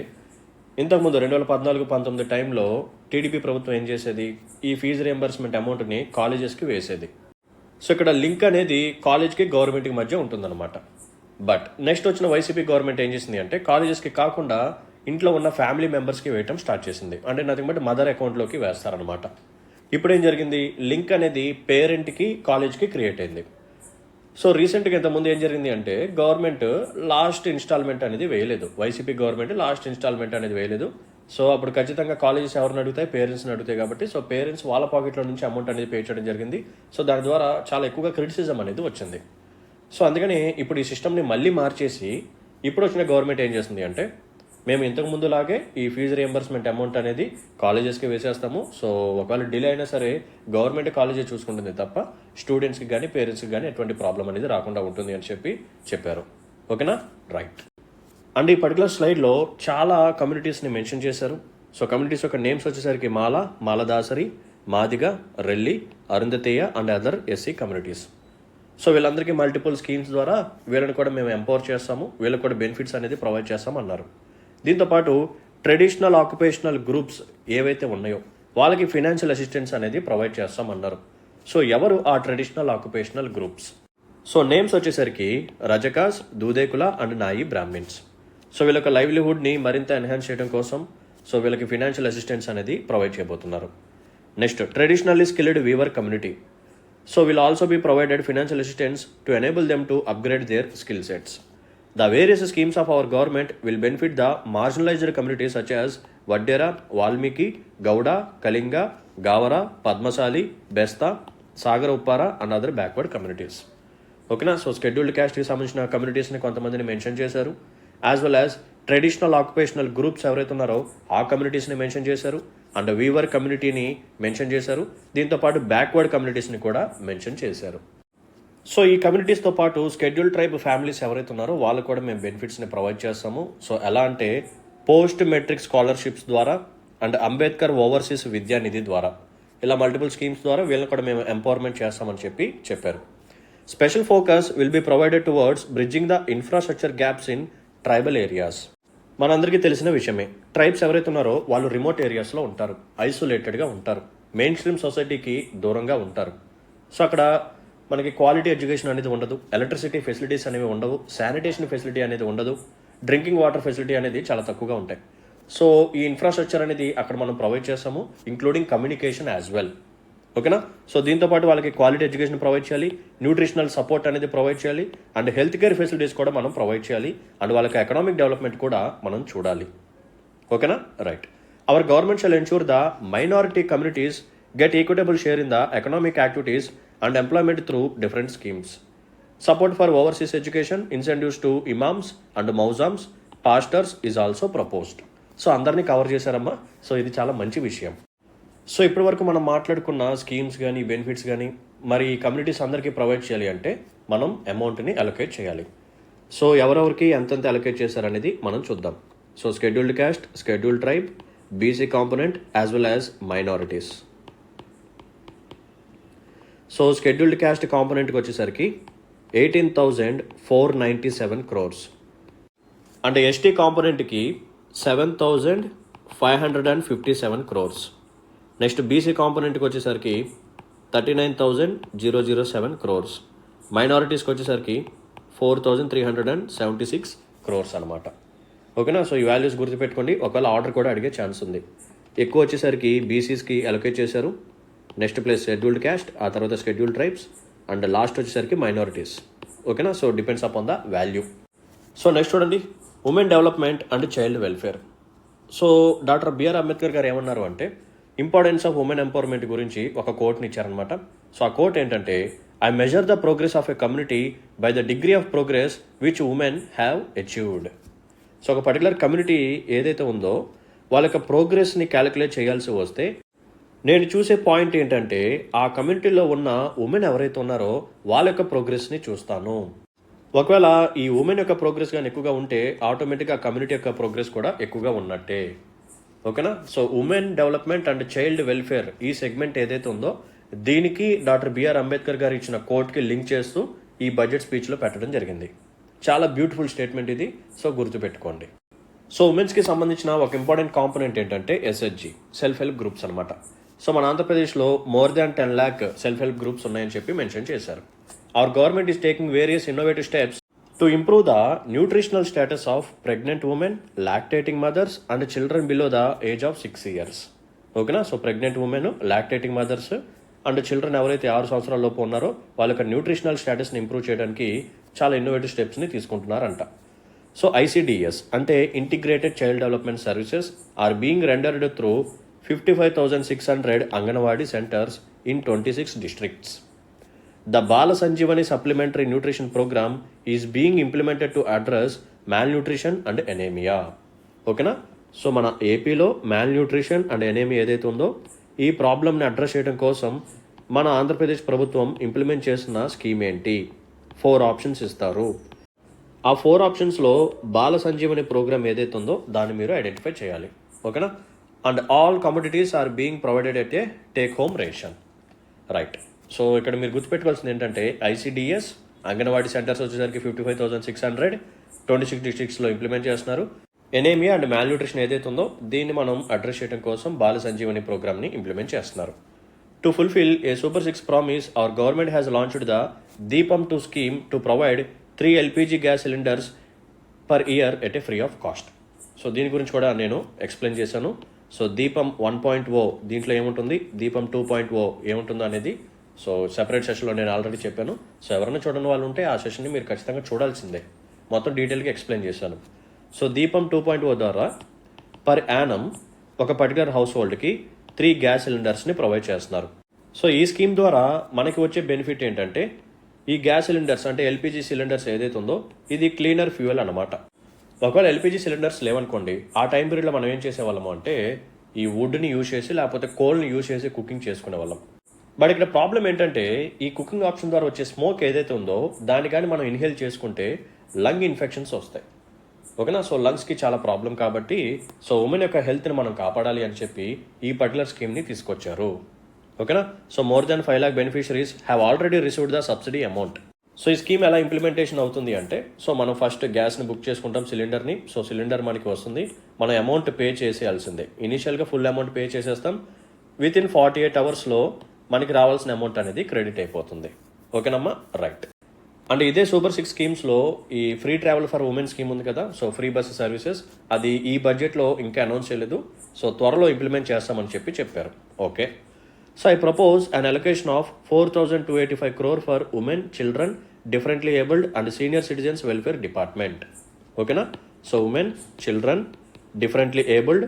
ఇంతకుముందు 2014-19 టైంలో టీడీపీ ప్రభుత్వం ఏం చేసేది, ఈ ఫీజు రియంబర్స్మెంట్ అమౌంట్ని కాలేజెస్కి వేసేది. సో ఇక్కడ లింక్ అనేది కాలేజ్కి గవర్నమెంట్కి మధ్య ఉంటుందన్నమాట. బట్ నెక్స్ట్ వచ్చిన వైసీపీ గవర్నమెంట్ ఏం చేసింది అంటే కాలేజెస్కి కాకుండా ఇంట్లో ఉన్న ఫ్యామిలీ మెంబర్స్కి వేయటం స్టార్ట్ చేసింది. అంటే నథింగ్ బట్ మదర్ అకౌంట్లోకి వేస్తారనమాట. ఇప్పుడు ఏం జరిగింది, లింక్ అనేది పేరెంట్కి కాలేజ్కి క్రియేట్ అయింది. సో రీసెంట్గా ఇంతకుముందు ఏం జరిగింది అంటే గవర్నమెంట్ లాస్ట్ ఇన్స్టాల్మెంట్ అనేది వేయలేదు. వైసీపీ గవర్నమెంట్ లాస్ట్ ఇన్స్టాల్మెంట్ అనేది వేయలేదు. సో అప్పుడు ఖచ్చితంగా కాలేజెస్ ఎవరిని అడుగుతాయి, పేరెంట్స్ని అడుగుతాయి. కాబట్టి సో పేరెంట్స్ వాళ్ళ పాకెట్లో నుంచి అమౌంట్ అనేది పే చేయడం జరిగింది. సో దాని ద్వారా చాలా ఎక్కువగా క్రిటిసిజం అనేది వచ్చింది. సో అందుకని ఇప్పుడు ఈ సిస్టమ్ని మళ్ళీ మార్చేసి ఇప్పుడు వచ్చిన గవర్నమెంట్ ఏం చేస్తుంది అంటే మేము ఇంతకు ముందులాగే ఈ ఫీజు రియంబర్స్మెంట్ అమౌంట్ అనేది కాలేజెస్కి వేసేస్తాము. సో ఒకవేళ డిలే అయినా సరే గవర్నమెంట్ కాలేజే చూసుకుంటుంది తప్ప స్టూడెంట్స్కి కానీ పేరెంట్స్కి కానీ ఎటువంటి ప్రాబ్లం అనేది రాకుండా ఉంటుంది అని చెప్పారు. ఓకేనా. రైట్. అండ్ ఈ పర్టికులర్ స్లైడ్లో చాలా కమ్యూనిటీస్ని మెన్షన్ చేశారు. సో కమ్యూనిటీస్ యొక్క నేమ్స్ వచ్చేసరికి Maladasari, Madiga, Relli, Arundhatiya and other SC communities. So వీళ్ళందరికీ మల్టిపుల్ స్కీమ్స్ ద్వారా వీళ్ళని కూడా మేము ఎంపవర్ చేస్తాము, వీళ్ళకి కూడా బెనిఫిట్స్ అనేది ప్రొవైడ్ చేస్తాము అన్నారు. దీంతోపాటు ట్రెడిషనల్ ఆక్యుపేషనల్ గ్రూప్స్ ఏవైతే ఉన్నాయో వాళ్ళకి ఫినాన్షియల్ అసిస్టెన్స్ అనేది ప్రొవైడ్ చేస్తామన్నారు. సో ఎవరు ఆ traditional occupational groups? So names వచ్చేసరికి రజకాస్, దూదేకుల అండ్ నాయి బ్రాహ్మిన్స్. సో వీళ్ళ యొక్క లైవ్లీహుడ్ని మరింత ఎన్హాన్స్ చేయడం కోసం సో వీళ్ళకి ఫినాన్షియల్ అసిస్టెన్స్ అనేది ప్రొవైడ్ చేయబోతున్నారు. Next, traditionally skilled weaver community. So will also be provided financial assistance to enable them to upgrade their skill sets. The various schemes of our government will benefit the marginalized communities such as Vaddera, Valmiki, Gauda, Kalinga, Gavara, Padmasali, Besta, Sagar Uppara and other backward communities. ఓకేనా. So scheduled క్యాస్ట్కి సంబంధించిన కమ్యూనిటీస్ని కొంతమందిని mention చేశారు. As well as traditional occupational groups ఎవరైతే ఉన్నారో ఆ కమ్యూనిటీస్ని mention చేశారు. And Weaver కమ్యూనిటీని mention చేశారు. దీంతోపాటు బ్యాక్వర్డ్ కమ్యూనిటీస్ని కూడా మెన్షన్ చేశారు. సో ఈ కమ్యూనిటీస్తో పాటు షెడ్యూల్డ్ ట్రైబ్ ఫ్యామిలీస్ ఎవరైతే ఉన్నారో వాళ్ళు కూడా మేము బెనిఫిట్స్ని ప్రొవైడ్ చేస్తాము. సో ఎలా అంటే పోస్ట్ మెట్రిక్ స్కాలర్షిప్స్ ద్వారా అండ్ అంబేద్కర్ ఓవర్సీస్ విద్యా నిధి ద్వారా ఇలా మల్టిపుల్ స్కీమ్స్ ద్వారా వీళ్ళని కూడా మేము ఎంపవర్మెంట్ చేస్తామని చెప్పారు. Special focus will be provided towards bridging the infrastructure gaps in tribal areas. మనందరికీ తెలిసిన విషయమే, ట్రైబ్స్ ఎవరైతే ఉన్నారో వాళ్ళు రిమోట్ ఏరియాస్లో ఉంటారు, ఐసోలేటెడ్గా ఉంటారు, మెయిన్ స్ట్రీమ్ సొసైటీకి దూరంగా ఉంటారు. సో అక్కడ మనకి క్వాలిటీ ఎడ్యుకేషన్ అనేది ఉండదు, ఎలక్ట్రిసిటీ ఫెసిలిటీస్ అనేవి ఉండవు, శానిటేషన్ ఫెసిలిటీ అనేది ఉండదు, డ్రింకింగ్ వాటర్ ఫెసిలిటీ అనేది చాలా తక్కువగా ఉంటాయి. సో ఈ ఇన్ఫ్రాస్ట్రక్చర్ అనేది అక్కడ మనం ప్రొవైడ్ చేస్తాము, ఇంక్లూడింగ్ కమ్యూనికేషన్ యాజ్ వెల్. ఓకేనా. సో దీంతోపాటు వాళ్ళకి క్వాలిటీ ఎడ్యుకేషన్ ప్రొవైడ్ చేయాలి, న్యూట్రిషనల్ సపోర్ట్ అనేది ప్రొవైడ్ చేయాలి, అండ్ హెల్త్ కేర్ ఫెసిలిటీస్ కూడా మనం ప్రొవైడ్ చేయాలి, అండ్ వాళ్ళకి ఎకనామిక్ డెవలప్మెంట్ కూడా మనం చూడాలి. ఓకేనా. Right. Our government shall ensure the minority communities get equitable share in the economic activities and employment through different schemes. Support for overseas education, incentives to imams and mauzams, pastors is also proposed. So అందరినీ cover చేశారమ్మా. So ఇది చాలా మంచి విషయం. So ఇప్పటివరకు మనం మాట్లాడుకున్న schemes కానీ benefits కానీ మరి కమ్యూనిటీస్ అందరికీ ప్రొవైడ్ చేయాలి అంటే మనం అమౌంట్ని అలొకేట్ చేయాలి. సో ఎవరెవరికి ఎంతెంత అలొకేట్ చేశారనేది మనం చూద్దాం. So scheduled caste, scheduled tribe, BC component as well as minorities. So scheduled caste కాంపోనెంట్కి వచ్చేసరికి 18,497 crores అండ్ ఎస్టీ కాంపోనెంట్కి 7,557 crores. నెక్స్ట్ బీసీ కాంపోనెంట్కి వచ్చేసరికి 39,007 crores. మైనారిటీస్కి వచ్చేసరికి 4,376 crores అనమాట. ఓకేనా. సో ఈ వాల్యూస్ గుర్తుపెట్టుకోండి, ఒకవేళ ఆర్డర్ కూడా అడిగే ఛాన్స్ ఉంది. ఎక్కువ వచ్చేసరికి బీసీస్కి అలొకేట్ చేశారు, నెక్స్ట్ ప్లేస్ షెడ్యూల్డ్ క్యాస్ట్, ఆ తర్వాత షెడ్యూల్డ్ ట్రైబ్స్ అండ్ లాస్ట్ వచ్చేసరికి మైనారిటీస్. ఓకేనా. So depends upon the value. So next చూడండి, women development and child welfare. So doctor BR Ambedkar garu ఏమన్నారు అంటే ఇంపార్టెన్స్ ఆఫ్ ఉమెన్ ఎంపవర్మెంట్ గురించి ఒక కోట్ని ఇచ్చారనమాట. సో ఆ కోట్ ఏంటంటే, I measure the progress of a community by the degree of progress which women have achieved. So ఒక particular community ఏదైతే ఉందో వాళ్ళ యొక్క ప్రోగ్రెస్ని క్యాలిక్యులేట్ చేయాల్సి వస్తే నేను చూసే పాయింట్ ఏంటంటే ఆ కమ్యూనిటీలో ఉన్న ఉమెన్ ఎవరైతే ఉన్నారో వాళ్ళ యొక్క ప్రోగ్రెస్ని చూస్తాను. ఒకవేళ ఈ ఉమెన్ యొక్క ప్రోగ్రెస్ కానీ ఎక్కువగా ఉంటే ఆటోమేటిక్గా కమ్యూనిటీ యొక్క ప్రోగ్రెస్ కూడా ఎక్కువగా ఉన్నట్టే. ఓకేనా. So women development and child welfare ఈ సెగ్మెంట్ ఏదైతే ఉందో దీనికి డాక్టర్ బిఆర్ అంబేద్కర్ గారు ఇచ్చిన కోట్కి లింక్ చేస్తూ ఈ బడ్జెట్ స్పీచ్లో పెట్టడం జరిగింది. చాలా బ్యూటిఫుల్ స్టేట్మెంట్ ఇది. సో గుర్తుపెట్టుకోండి. సో ఉమెన్స్కి సంబంధించిన ఒక ఇంపార్టెంట్ కాంపోనెంట్ ఏంటంటే ఎస్హెచ్జి, సెల్ఫ్ హెల్ప్ గ్రూప్స్ అనమాట. సో మన ఆంధ్రప్రదేశ్లో more than 10 lakh self help groups ఉన్నాయని చెప్పి మెన్షన్ చేశారు. Our government is taking various innovative steps to improve the nutritional status of pregnant women, lactating mothers and children below the age of 6 years. ఓకేనా. So pregnant women, lactating mothers and children ఎవరైతే 6 సంవత్సరాల లోపు ఉన్నారో వాళ్ళ యొక్క nutritional స్టేటస్ని improve చేయడానికి చాలా innovative స్టెప్స్ని తీసుకుంటున్నారంట. సో ఐసిడిఎస్ అంటే integrated child development services are being rendered through 55,600 Anganwadi centers in 26 districts. The Bala Sanjeevani Supplementary Nutrition Program is being implemented to address malnutrition and anemia. ఓకేనా. So మన ఏపీలో malnutrition and anemia ఏదైతే ఉందో ఈ ప్రాబ్లమ్ని address చేయడం కోసం మన ఆంధ్రప్రదేశ్ ప్రభుత్వం ఇంప్లిమెంట్ చేసిన స్కీమ్ ఏంటి? 4 ఆప్షన్స్ ఇస్తారు. ఆ 4 ఆప్షన్స్లో బాల సంజీవని ప్రోగ్రామ్ ఏదైతే ఉందో దాన్ని మీరు ఐడెంటిఫై చేయాలి. ఓకేనా. And all commodities are being provided at a take home ration. Right. So ఇక్కడ మీరు గుర్తుపెట్టుకోవాల్సింది ఏంటంటే ఐసిడిఎస్ అంగన్వాడీ సెంటర్స్ వచ్చేసరికి 55,600 26 డిస్ట్రిక్ట్స్లో ఇంప్లిమెంట్ చేస్తున్నారు. ఎనేమియా అండ్ మ్యాల్న్యూట్రిషన్ ఏదైతే ఉందో దీన్ని మనం అడ్రస్ చేయడం కోసం బాల సంజీవని ప్రోగ్రామ్ని ఇంప్లిమెంట్ చేస్తున్నారు. To fulfil A super 6 promise hour government has launched the దీపం 2 scheme to provide 3 LPG gas cylinders per year at a free of cost. So దీని గురించి కూడా నేను ఎక్స్ప్లెయిన్ చేశాను. సో దీపం 1.0 దీంట్లో ఏముంటుంది, దీపం 2.0 ఏముంటుందో అనేది సో సెపరేట్ సెషన్లో నేను ఆల్రెడీ చెప్పాను. సో ఎవరైనా చూడని వాళ్ళు ఉంటే ఆ సెషన్ని మీరు ఖచ్చితంగా చూడాల్సిందే. మొత్తం డీటెయిల్గా ఎక్స్ప్లెయిన్ చేశాను. సో దీపం 2.0 ద్వారా పర్ యానం ఒక పర్టికులర్ హౌస్ హోల్డ్కి 3 గ్యాస్ సిలిండర్స్ని ప్రొవైడ్ చేస్తున్నారు. సో ఈ స్కీమ్ ద్వారా మనకి వచ్చే బెనిఫిట్ ఏంటంటే ఈ గ్యాస్ సిలిండర్స్ అంటే ఎల్పిజి సిలిండర్స్ ఏదైతే ఉందో ఇది క్లీనర్ ఫ్యూయల్ అనమాట. ఒకవేళ ఎల్పిజి సిలిండర్స్ లేవనుకోండి, ఆ టైం పీరియడ్లో మనం ఏం చేసేవాళ్ళము అంటే ఈ వుడ్ని యూజ్ చేసి లేకపోతే కోల్ని యూజ్ చేసి కుకింగ్ చేసుకునే వాళ్ళం. బట్ ఇక్కడ ప్రాబ్లం ఏంటంటే ఈ కుకింగ్ ఆప్షన్ ద్వారా వచ్చే స్మోక్ ఏదైతే ఉందో దాన్ని కానీ మనం ఇన్హేల్ చేసుకుంటే లంగ్ ఇన్ఫెక్షన్స్ వస్తాయి. ఓకేనా. సో లంగ్స్కి చాలా ప్రాబ్లం కాబట్టి సో ఉమెన్ యొక్క హెల్త్ని మనం కాపాడాలి అని చెప్పి ఈ పర్టికులర్ స్కీమ్ని తీసుకొచ్చారు. ఓకేనా. So more than 5 lakh beneficiaries have already received the subsidy amount. So ఈ స్కీమ్ ఎలా ఇంప్లిమెంటేషన్ అవుతుంది అంటే సో మనం ఫస్ట్ గ్యాస్ని బుక్ చేసుకుంటాం, సిలిండర్ని. సో సిలిండర్ మనకి వస్తుంది, మనం అమౌంట్ పే చేసేయాల్సిందే. ఇనీషియల్గా ఫుల్ అమౌంట్ పే చేసేస్తాం. వితిన్ 48 అవర్స్లో మనకి రావాల్సిన అమౌంట్ అనేది క్రెడిట్ అయిపోతుంది. ఓకేనమ్మా. రైట్. అండ్ ఇదే సూపర్ 6 స్కీమ్స్లో ఈ free travel for women scheme ఉంది కదా, సో ఫ్రీ బస్ సర్వీసెస్ అది ఈ బడ్జెట్లో ఇంకా అనౌన్స్ చేయలేదు. సో త్వరలో ఇంప్లిమెంట్ చేస్తామని చెప్పారు. Okay. So I propose an allocation of 4,285 crore for women, children, differently abled and senior citizens welfare department. ఓకేనా. So women, children, differently abled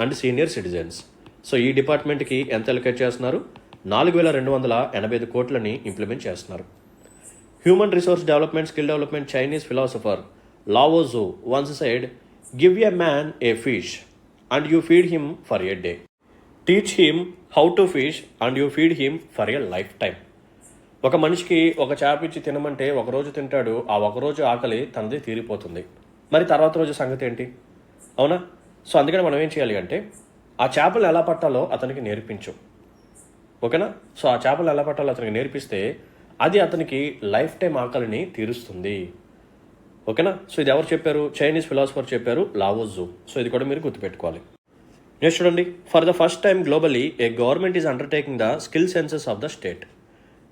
and senior citizens. So ఈ డిపార్ట్మెంట్కి ఎంత అలొకేట్ చేస్తున్నారు? 4,285 కోట్లని ఇంప్లిమెంట్ చేస్తున్నారు. Human resource development, skill development Chinese philosopher Lao Tzu once said, give a man a fish and you feed him for a day. Teach him how to fish and you feed him for a life time. ఒక మనిషికి ఒక చేప ఇచ్చి తినమంటే ఒకరోజు తింటాడు, ఆ ఒకరోజు ఆకలి తనది తీరిపోతుంది. మరి తర్వాత రోజు సంగతి ఏంటి? అవునా? సో అందుకని మనం ఏం చేయాలి అంటే ఆ చేపలు ఎలా పట్టాలో అతనికి నేర్పించు. ఓకేనా? సో ఆ చేపలు ఎలా పట్టాలో అతనికి నేర్పిస్తే అది అతనికి లైఫ్ టైం ఆకలిని తీరుస్తుంది. ఓకేనా? సో ఇది ఎవరు చెప్పారు? చైనీస్ ఫిలాసఫర్ చెప్పారు, లావో జూ. సో ఇది కూడా మీరు గుర్తుపెట్టుకోవాలి. నెక్స్ట్ చూడండి, for the first time globally A government is undertaking the skill census of the state.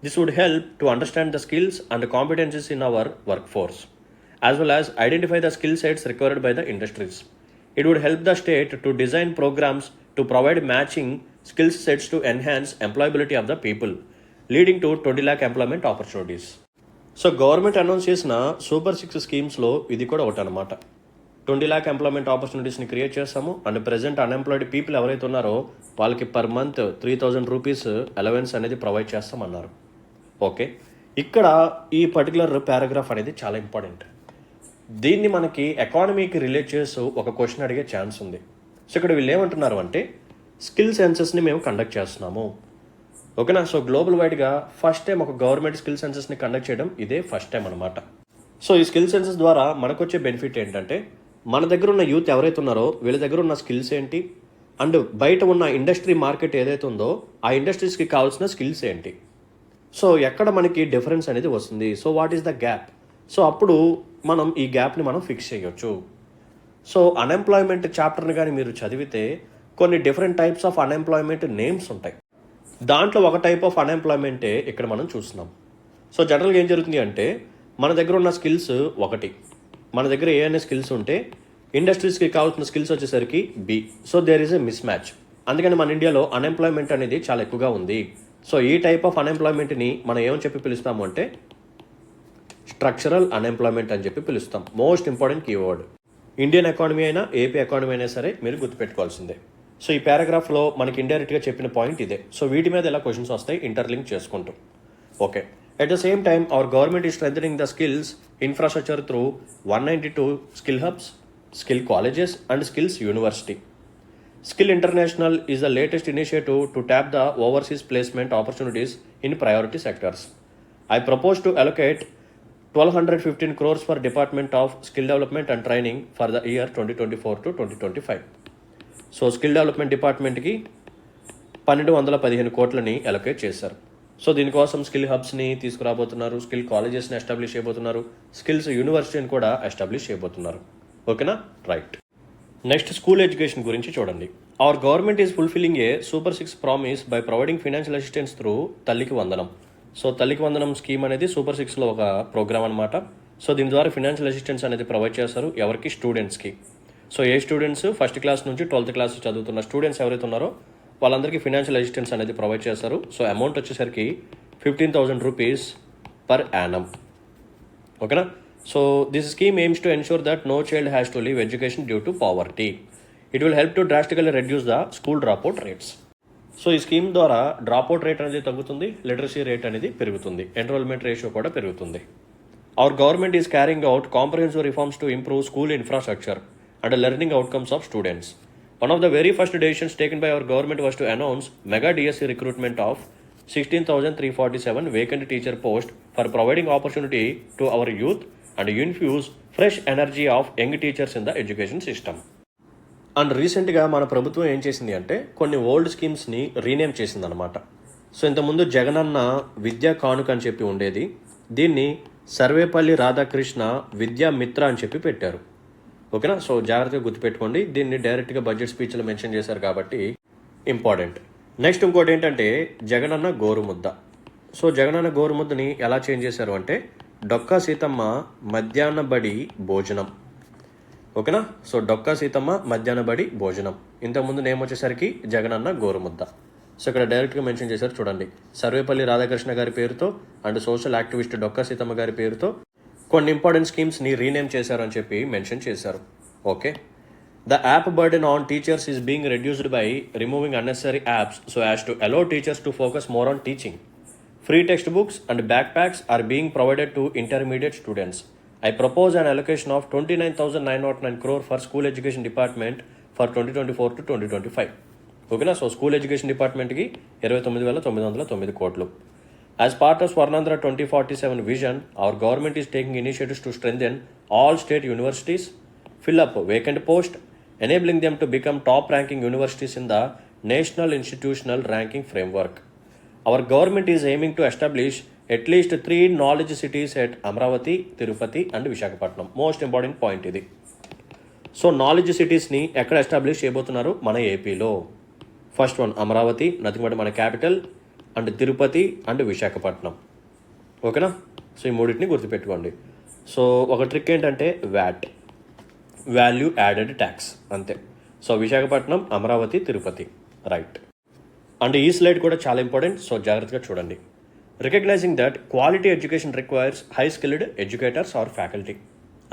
This would help to understand the skills and competencies in our workforce, as well as identify the skill sets required by the industries. It would help the state to design programs to provide matching skill sets to enhance employability of the people, leading to 20 lakh employment opportunities. So government announce చేసిన super 6 స్కీమ్స్లో ఇది కూడా ఒకటి అనమాట. 20 lakh employment ఆపర్చునిటీస్ని create చేస్తాము. And present unemployed people ఎవరైతే ఉన్నారో వాళ్ళకి per month 3,000 rupees allowance అనేది ప్రొవైడ్ చేస్తామన్నారు. ఓకే, ఇక్కడ ఈ పర్టికులర్ పారాగ్రాఫ్ అనేది చాలా ఇంపార్టెంట్. దీన్ని మనకి ఎకానమీకి రిలేట్ చేస్తూ ఒక క్వశ్చన్ అడిగే ఛాన్స్ ఉంది. సో ఇక్కడ వీళ్ళు ఏమంటున్నారు అంటే స్కిల్ సెన్సెస్ని మేము కండక్ట్ చేస్తున్నాము. ఓకేనా? సో గ్లోబల్ వైడ్గా ఫస్ట్ టైం ఒక గవర్నమెంట్ స్కిల్ సెన్సెస్ని కండక్ట్ చేయడం ఇదే ఫస్ట్ టైం అనమాట. సో ఈ స్కిల్ సెన్సెస్ ద్వారా మనకు వచ్చే బెనిఫిట్ ఏంటంటే మన దగ్గర ఉన్న యూత్ ఎవరైతే ఉన్నారో వీళ్ళ దగ్గర ఉన్న స్కిల్స్ ఏంటి, అండ్ బయట ఉన్న ఇండస్ట్రీ మార్కెట్ ఏదైతే ఉందో ఆ ఇండస్ట్రీస్కి కావాల్సిన స్కిల్స్ ఏంటి, సో ఎక్కడ మనకి డిఫరెన్స్ అనేది వస్తుంది, so what is the gap. So అప్పుడు మనం ఈ గ్యాప్ని మనం ఫిక్స్ చేయొచ్చు. సో అన్ఎంప్లాయ్మెంట్ చాప్టర్ని కానీ మీరు చదివితే కొన్ని different types of unemployment names ఉంటాయి. దాంట్లో ఒక టైప్ ఆఫ్ అన్ఎంప్లాయ్మెంటే ఇక్కడ మనం చూస్తున్నాం. సో జనరల్గా ఏం జరుగుతుంది అంటే మన దగ్గర ఉన్న స్కిల్స్ ఒకటి, మన దగ్గర ఏమైనా స్కిల్స్ ఉంటే ఇండస్ట్రీస్కి కావాల్సిన స్కిల్స్ వచ్చేసరికి బి. So there is a mismatch. అందుకని మన ఇండియాలో అన్ఎంప్లాయ్మెంట్ అనేది చాలా ఎక్కువగా ఉంది. సో ఈ టైప్ ఆఫ్ అన్ఎంప్లాయ్మెంట్ని మనం ఏమని చెప్పి పిలుస్తాము అంటే స్ట్రక్చరల్ అన్ఎంప్లాయ్మెంట్ అని చెప్పి పిలుస్తాం. Most important keyword. Indian economy అయినా ఏపీ ఎకానమీ అయినా సరే మీరు గుర్తుపెట్టుకోవాల్సిందే. సో ఈ పారాగ్రాఫ్లో మనకి ఇండైరెక్ట్గా చెప్పిన పాయింట్ ఇదే. సో వీటి మీద ఎలా క్వశ్చన్స్ వస్తాయి ఇంటర్లింక్ చేసుకుంటూ. Okay, at the same time our government is strengthening the skills infrastructure through 192 skill hubs, skill colleges and skills university. Skill International is the latest initiative to tap the overseas placement opportunities in priority sectors. I propose to allocate 1,215 crores for Department of Skill Development and Training for the year 2024 to 2025. So Skill Development Department ki 1,215 కోట్లని allocate చేశారు. So దీనికోసం skill హబ్స్ని తీసుకురాబోతున్నారు, skill కాలేజెస్ని establish చేయబోతున్నారు, skills యూనివర్సిటీని కూడా establish చేయబోతున్నారు. ఓకేనా? Right. Next school education గురించి చూడండి. Our government is fulfilling A super 6 promise by providing financial assistance through తల్లికి వందనం. సో తల్లికి వందనం స్కీమ్ అనేది సూపర్ 6లో ఒక ప్రోగ్రామ్ అనమాట. సో దీని ద్వారా ఫైనాన్షియల్ అసిస్టెన్స్ అనేది ప్రొవైడ్ చేస్తారు ఎవరికి? స్టూడెంట్స్కి. సో ఏ స్టూడెంట్స్ ఫస్ట్ క్లాస్ నుంచి 12th క్లాస్ చదువుతున్న స్టూడెంట్స్ ఎవరైతే ఉన్నారో వాళ్ళందరికీ ఫైనాన్షియల్ అసిస్టెన్స్ అనేది ప్రొవైడ్ చేస్తారు. సో అమౌంట్ వచ్చేసరికి 15,000 రూపీస్ పర్ యానం. ఓకేనా? So this scheme aims to ensure that no child has to leave education due to poverty. It will help to drastically reduce the school dropout rates. So ఈ scheme ద్వారా dropout rate అనేది తగ్గుతుంది, literacy rate అనేది పెరుగుతుంది, enrolment ratio కూడా పెరుగుతుంది. Hour government is carrying out comprehensive reforms to improve school infrastructure and learning outcomes of students. One of the very first decisions taken by our government was to announce mega DSC recruitment of 16,347 vacant teacher post for providing opportunity to our youth and infuse fresh energy of young teachers in the education system. And రీసెంట్గా మన ప్రభుత్వం ఏం చేసింది అంటే కొన్ని old స్కీమ్స్ని rename చేసింది అనమాట. So ఇంతకుముందు జగనన్న విద్యా కానుక అని చెప్పి ఉండేది, దీన్ని సర్వేపల్లి రాధాకృష్ణ విద్యా మిత్ర అని చెప్పి పెట్టారు. ఓకేనా? సో జాగ్రత్తగా గుర్తుపెట్టుకోండి, దీన్ని డైరెక్ట్గా బడ్జెట్ స్పీచ్లో మెన్షన్ చేశారు కాబట్టి ఇంపార్టెంట్. నెక్స్ట్ ఇంకోటి ఏంటంటే జగనన్న గోరుముద్ద. సో జగనన్న గోరుముద్దని ఎలా చేంజ్ చేశారు అంటే డొక్కా సీతమ్మ మధ్యాహ్న బడి భోజనం. ఓకేనా? సో డొక్కా సీతమ్మ మధ్యాహ్న బడి భోజనం. ఇంతకుముందు నేమ్ వచ్చేసరికి జగనన్న గోరుముద్ద. సో ఇక్కడ డైరెక్ట్గా మెన్షన్ చేశారు చూడండి, సర్వేపల్లి రాధాకృష్ణ గారి పేరుతో and social activist Dokka Seethamma గారి పేరుతో కొన్ని ఇంపార్టెంట్ స్కీమ్స్ని రీనేమ్ చేశారు అని చెప్పి మెన్షన్ చేశారు. Okay, the app burden on teachers is being reduced by removing unnecessary apps so as to allow teachers to focus more on teaching. Free textbooks and backpacks are being provided to intermediate students. I propose an allocation of 29,909 crore for School Education Department for 2024 to 2025. ఓకేనా. So school education డిపార్ట్మెంట్కి 29,909 కోట్లు. As part of Swarnandhra 2047 vision, hour government is taking initiatives to strengthen all state universities, fill up vacant post, enabling them to become top ranking universities in the National Institutional Ranking Framework. Our government is aiming to establish at least 3 knowledge cities at Amravati, Tirupati and Visakhapatnam. Most important point ఇది. So knowledge సిటీస్ని ఎక్కడ establish చేయబోతున్నారు? మన ఏపీలో. First one Amaravati, nothing but మన capital, and Tirupati and Visakhapatnam. ఓకేనా. So ఈ మూడింటిని గుర్తుపెట్టుకోండి. సో ఒక ట్రిక్ ఏంటంటే వ్యాట్, వాల్యూ యాడెడ్ ట్యాక్స్, అంతే. So Visakhapatnam, Amaravati, Tirupati. Right. And ఈ స్లైడ్ కూడా చాలా ఇంపార్టెంట్, సో జాగ్రత్తగా చూడండి. Recognising that quality education requires high skilled educators or faculty.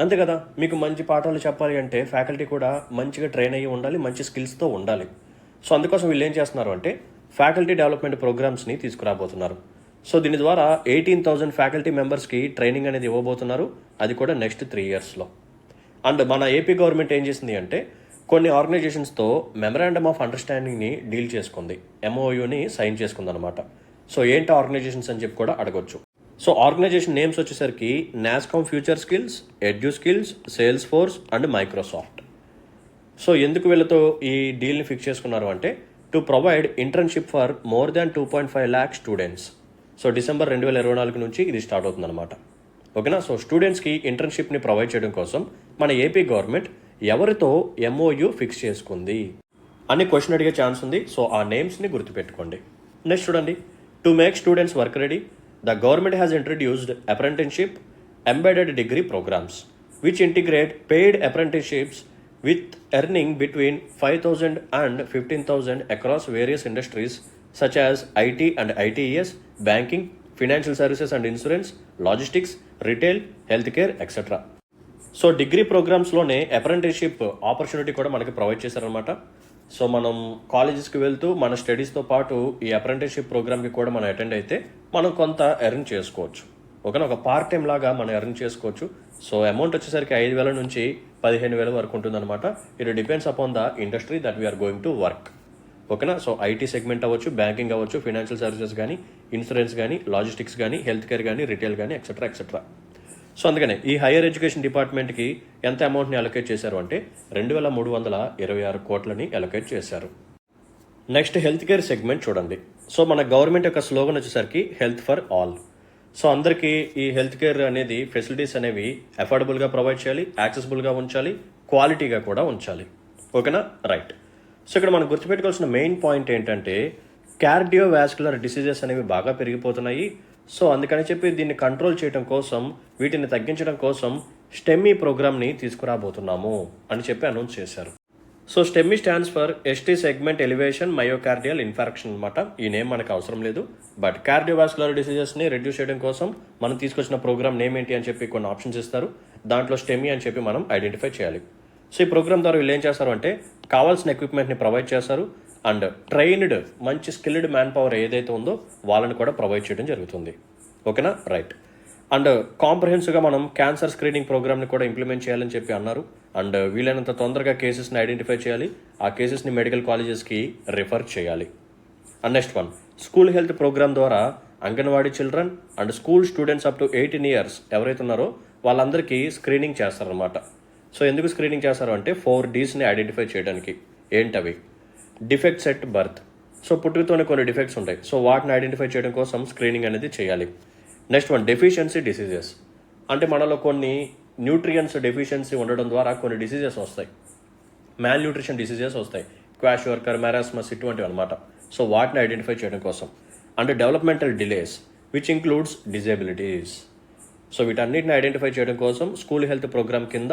అంతే కదా, మీకు మంచి పాఠాలు చెప్పాలి అంటే ఫ్యాకల్టీ కూడా మంచిగా ట్రైన్ అయ్యి ఉండాలి, మంచి స్కిల్స్తో ఉండాలి. సో అందుకోసం వీళ్ళు ఏం చేస్తున్నారు అంటే ఫ్యాకల్టీ డెవలప్మెంట్ ప్రోగ్రామ్స్ని తీసుకురాబోతున్నారు. సో దీని ద్వారా 18,000 ఫ్యాకల్టీ మెంబర్స్కి ట్రైనింగ్ అనేది ఇవ్వబోతున్నారు, అది కూడా నెక్స్ట్ 3 ఇయర్స్లో. అండ్ మన ఏపీ గవర్నమెంట్ ఏం చేసింది అంటే కొన్ని ఆర్గనైజేషన్స్తో మెమరాండమ్ ఆఫ్ అండర్స్టాండింగ్ని డీల్ చేసుకుంది, ఎంఓయూని సైన్ చేసుకుంది అనమాట. సో ఏంటి ఆర్గనైజేషన్స్ అని చెప్పి కూడా అడగొచ్చు. సో ఆర్గనైజేషన్ నేమ్స్ వచ్చేసరికి NASSCOM future skills, edu skills, sales force and Microsoft. So ఎందుకు వీళ్ళతో ఈ డీల్ని ఫిక్స్ చేసుకున్నారు అంటే to provide internship for more than 2.5 lakh students. So December 2024 నుంచి ఇది స్టార్ట్ అవుతుందన్నమాట. ఓకేనా. సో స్టూడెంట్స్కి ఇంటర్న్షిప్ని ప్రొవైడ్ చేయడం కోసం మన ఏపీ గవర్నమెంట్ ఎవరితో ఎంఓయూ ఫిక్స్ చేసుకుంది అని క్వశ్చన్ అడిగే ఛాన్స్ ఉంది. సో ఆ నేమ్స్ని గుర్తుపెట్టుకోండి. నెక్స్ట్ చూడండి. To make students work ready, the government has introduced apprenticeship embedded degree programs which integrate paid apprenticeships with earning between 5,000 and 15,000 across various industries such as IT and ITES, banking, financial services and insurance, logistics, retail, healthcare, etc. So degree ప్రోగ్రామ్స్లోనే apprenticeship opportunity కూడా మనకి provide చేశారనమాట. So మనం కాలేజెస్కి వెళ్తూ మన స్టడీస్తో పాటు ఈ apprenticeship ప్రోగ్రామ్కి కూడా మనం అటెండ్ అయితే మనం కొంత ఎర్న్ చేసుకోవచ్చు. ఓకేనా. ఒక పార్ట్ టైం లాగా మనం ఎర్న్ చేసుకోవచ్చు. సో అమౌంట్ వచ్చేసరికి 5,000 నుంచి 15,000 వరకు ఉంటుందన్నమాట. It depends upon the industry that we are going to work. ఓకేనా. సో ఐటీ సెగ్మెంట్ అవ్వచ్చు, బ్యాంకింగ్ అవ్వచ్చు, ఫినాన్షియల్ సర్వీసెస్ కానీ, ఇన్సూరెన్స్ కానీ, లాజిస్టిక్స్ కానీ, హెల్త్ కేర్ కానీ, రిటైల్ కానీ, ఎక్సెట్రా ఎక్సెట్రా. సో అందుకనే ఈ హైయర్ ఎడ్యుకేషన్ డిపార్ట్మెంట్కి ఎంత అమౌంట్ని అలొకేట్ చేశారు అంటే 2,326 కోట్లని అలొకేట్ చేశారు. నెక్స్ట్ హెల్త్ కేర్ సెగ్మెంట్ చూడండి. సో మన గవర్నమెంట్ యొక్క స్లోగన్ వచ్చేసరికి హెల్త్ ఫర్ ఆల్. సో అందరికీ ఈ హెల్త్ కేర్ అనేది ఫెసిలిటీస్ అనేవి అఫోర్డబుల్గా ప్రొవైడ్ చేయాలి, యాక్సెసిబుల్గా ఉంచాలి, క్వాలిటీగా కూడా ఉంచాలి. ఓకేనా. రైట్. సో ఇక్కడ మనం గుర్తుపెట్టుకోవాల్సిన మెయిన్ పాయింట్ ఏంటంటే కార్డియోవాస్కులర్ డిసీజెస్ అనేవి బాగా పెరిగిపోతున్నాయి. సో అందుకని చెప్పి దీన్ని కంట్రోల్ చేయడం కోసం, వీటిని తగ్గించడం కోసం స్టెమ్మీ ప్రోగ్రామ్ని తీసుకురాబోతున్నాము అని చెప్పి అనౌన్స్ చేశారు. So STEMI stands for ST segment elevation myocardial infarction అనమాట. ఈ నేమ్ మనకు అవసరం లేదు, బట్ కార్డియోవాస్కులర్ డిసీజెస్ని రెడ్యూస్ చేయడం కోసం మనం తీసుకొచ్చిన ప్రోగ్రామ్ నేమ్ ఏంటి అని చెప్పి కొన్ని ఆప్షన్స్ ఇస్తారు. దాంట్లో స్టెమ్మీ అని చెప్పి మనం ఐడెంటిఫై చేయాలి. సో ఈ ప్రోగ్రామ్ ద్వారా వీళ్ళు ఏం చేస్తారు అంటే కావాల్సిన ఎక్విప్మెంట్ని ప్రొవైడ్ చేస్తారు అండ్ ట్రైన్డ్ మంచి స్కిల్డ్ మ్యాన్ పవర్ ఏదైతే ఉందో వాళ్ళని కూడా ప్రొవైడ్ చేయడం జరుగుతుంది. ఓకేనా. రైట్. అండ్ కాంప్రహెన్సివ్గా మనం క్యాన్సర్ స్క్రీనింగ్ ప్రోగ్రామ్ని కూడా ఇంప్లిమెంట్ చేయాలని చెప్పి అన్నారు. అండ్ వీలైనంత తొందరగా కేసెస్ని ఐడెంటిఫై చేయాలి, ఆ కేసెస్ని మెడికల్ కాలేజెస్కి రిఫర్ చేయాలి. And next one school health programme ద్వారా anganwadi children and school students up to 18 years ఎవరైతే ఉన్నారో వాళ్ళందరికీ స్క్రీనింగ్ చేస్తారనమాట. సో ఎందుకు స్క్రీనింగ్ చేస్తారు అంటే 4 Dsని ఐడెంటిఫై చేయడానికి. ఏంటవి? Defects at birth. సో పుట్టుకతోనే కొన్ని డిఫెక్ట్స్ ఉంటాయి, సో వాటిని ఐడెంటిఫై చేయడం కోసం స్క్రీనింగ్ అనేది చేయాలి. Next one deficiency diseases. అంటే మనలో కొన్ని న్యూట్రియన్స్ డెఫిషియన్సీ ఉండడం ద్వారా కొన్ని డిసీజెస్ వస్తాయి, మ్యాల్ న్యూట్రిషన్ డిసీజెస్ వస్తాయి, క్వాష్ వర్కర్, మెరాస్మస్ ఇటువంటివి అనమాట. సో వాటిని ఐడెంటిఫై చేయడం కోసం. And developmental delays which includes disabilities. So వీటన్నిటిని ఐడెంటిఫై చేయడం కోసం స్కూల్ హెల్త్ ప్రోగ్రామ్ కింద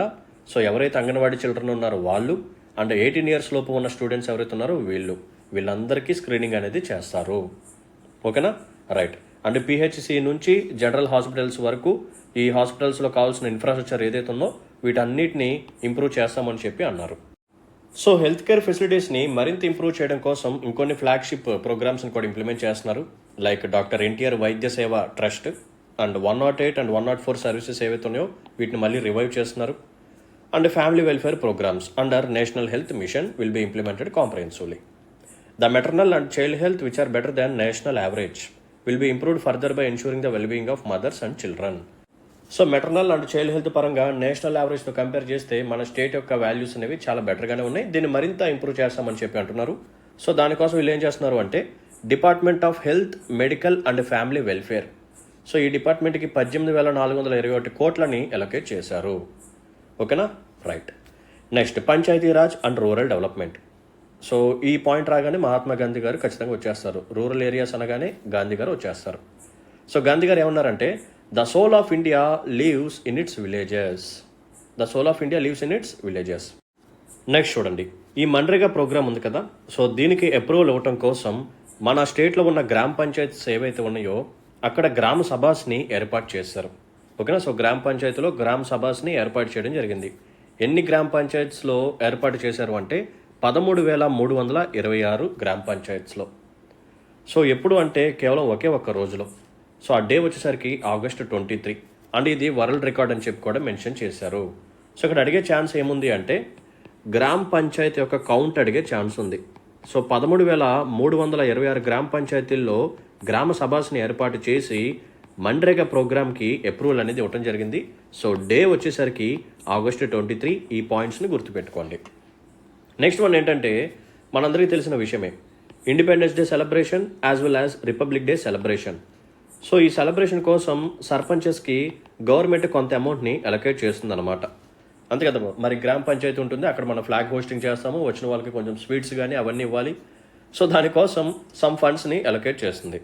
సో ఎవరైతే అంగన్వాడీ చిల్డ్రన్ ఉన్నారో వాళ్ళు అండ్ 18 years లోపు ఉన్న స్టూడెంట్స్ ఎవరైతే ఉన్నారో వీళ్ళందరికీ స్క్రీనింగ్ అనేది చేస్తారు. ఓకేనా. రైట్. అండ్ పిహెచ్సి నుంచి జనరల్ హాస్పిటల్స్ వరకు ఈ హాస్పిటల్స్లో కావాల్సిన ఇన్ఫ్రాస్ట్రక్చర్ ఏదైతే ఉందో వీటన్నిటిని ఇంప్రూవ్ చేస్తామని చెప్పి అన్నారు. సో హెల్త్ కేర్ ఫెసిలిటీస్ని మరింత ఇంప్రూవ్ చేయడం కోసం ఇంకొన్ని ఫ్లాగ్షిప్ ప్రోగ్రామ్స్ని కూడా ఇంప్లిమెంట్ చేస్తున్నారు. లైక్ డాక్టర్ ఎన్టీఆర్ వైద్య సేవ ట్రస్ట్ అండ్ 108 and 104 సర్వీసెస్ ఏవైతే ఉన్నాయో వీటిని మళ్ళీ రివైవ్ చేస్తున్నారు. And family welfare programmes under national health mission will be implemented comprehensively. The maternal and child health which are better than national average will be improved further by ensuring the wellbeing of mothers and children. So maternal and child health పరంగా national యావరేజ్తో compare చేస్తే మన state యొక్క values అనేవి చాలా బెటర్గానే ఉన్నాయి. దీన్ని మరింత ఇంప్రూవ్ చేస్తామని చెప్పి అంటున్నారు. సో దానికోసం వీళ్ళు ఏం చేస్తున్నారు అంటే department of health, medical and family welfare, so ఈ డిపార్ట్మెంట్కి 18,421 కోట్లని అలొకేట్ చేశారు. ఓకేనా, right. Next Panchayati Raj and rural development. So ఈ పాయింట్ రాగానే మహాత్మా గాంధీ గారు ఖచ్చితంగా వచ్చేస్తారు. రూరల్ ఏరియాస్ అనగానే గాంధీ గారు వచ్చేస్తారు. సో గాంధీ గారు ఏమన్నారంటే the soul of India lives in its villages. The soul of India lives in its villages. Next చూడండి, ఈ మన్రేగా ప్రోగ్రామ్ ఉంది కదా, సో దీనికి అప్రూవల్ ఇవ్వటం కోసం మన స్టేట్లో ఉన్న గ్రామ పంచాయతీస్ ఏవైతే ఉన్నాయో అక్కడ గ్రామ సభాస్ని ఏర్పాటు చేశారు. ఓకేనా, సో గ్రామ పంచాయతీలో గ్రామ సభాస్ని ఏర్పాటు చేయడం జరిగింది. ఎన్ని గ్రామ పంచాయత్స్లో ఏర్పాటు చేశారు అంటే 13,326 గ్రామ పంచాయత్స్లో. సో ఎప్పుడు అంటే కేవలం ఒకే ఒక్క రోజులో. సో ఆ డే వచ్చేసరికి August 23 అండ్ ఇది వరల్డ్ రికార్డ్ అని చెప్పి కూడా మెన్షన్ చేశారు. సో ఇక్కడ అడిగే ఛాన్స్ ఏముంది అంటే గ్రామ పంచాయతీ యొక్క కౌంట్ అడిగే ఛాన్స్ ఉంది. సో 13,326 గ్రామ పంచాయతీల్లో గ్రామ సభాస్ని ఏర్పాటు చేసి మన్రేగా ప్రోగ్రామ్కి అప్రూవల్ అనేది ఇవ్వడం జరిగింది. సో డే వచ్చేసరికి August 23. ఈ పాయింట్స్ని గుర్తుపెట్టుకోండి. నెక్స్ట్ వన్ ఏంటంటే మనందరికీ తెలిసిన విషయమే, independence day celebration as well as republic day celebration. So ఈ సెలబ్రేషన్ కోసం సర్పంచెస్కి గవర్నమెంట్ కొంత అమౌంట్ని అలొకేట్ చేస్తుందన్నమాట. అంతే కదా, మరి గ్రామ పంచాయతీ ఉంటుంది, అక్కడ మనం ఫ్లాగ్ హోస్టింగ్ చేస్తాము, వచ్చిన వాళ్ళకి కొంచెం స్వీట్స్ కానీ అవన్నీ ఇవ్వాలి. సో దానికోసం సమ్ ఫండ్స్ని అలొకేట్ చేస్తుంది.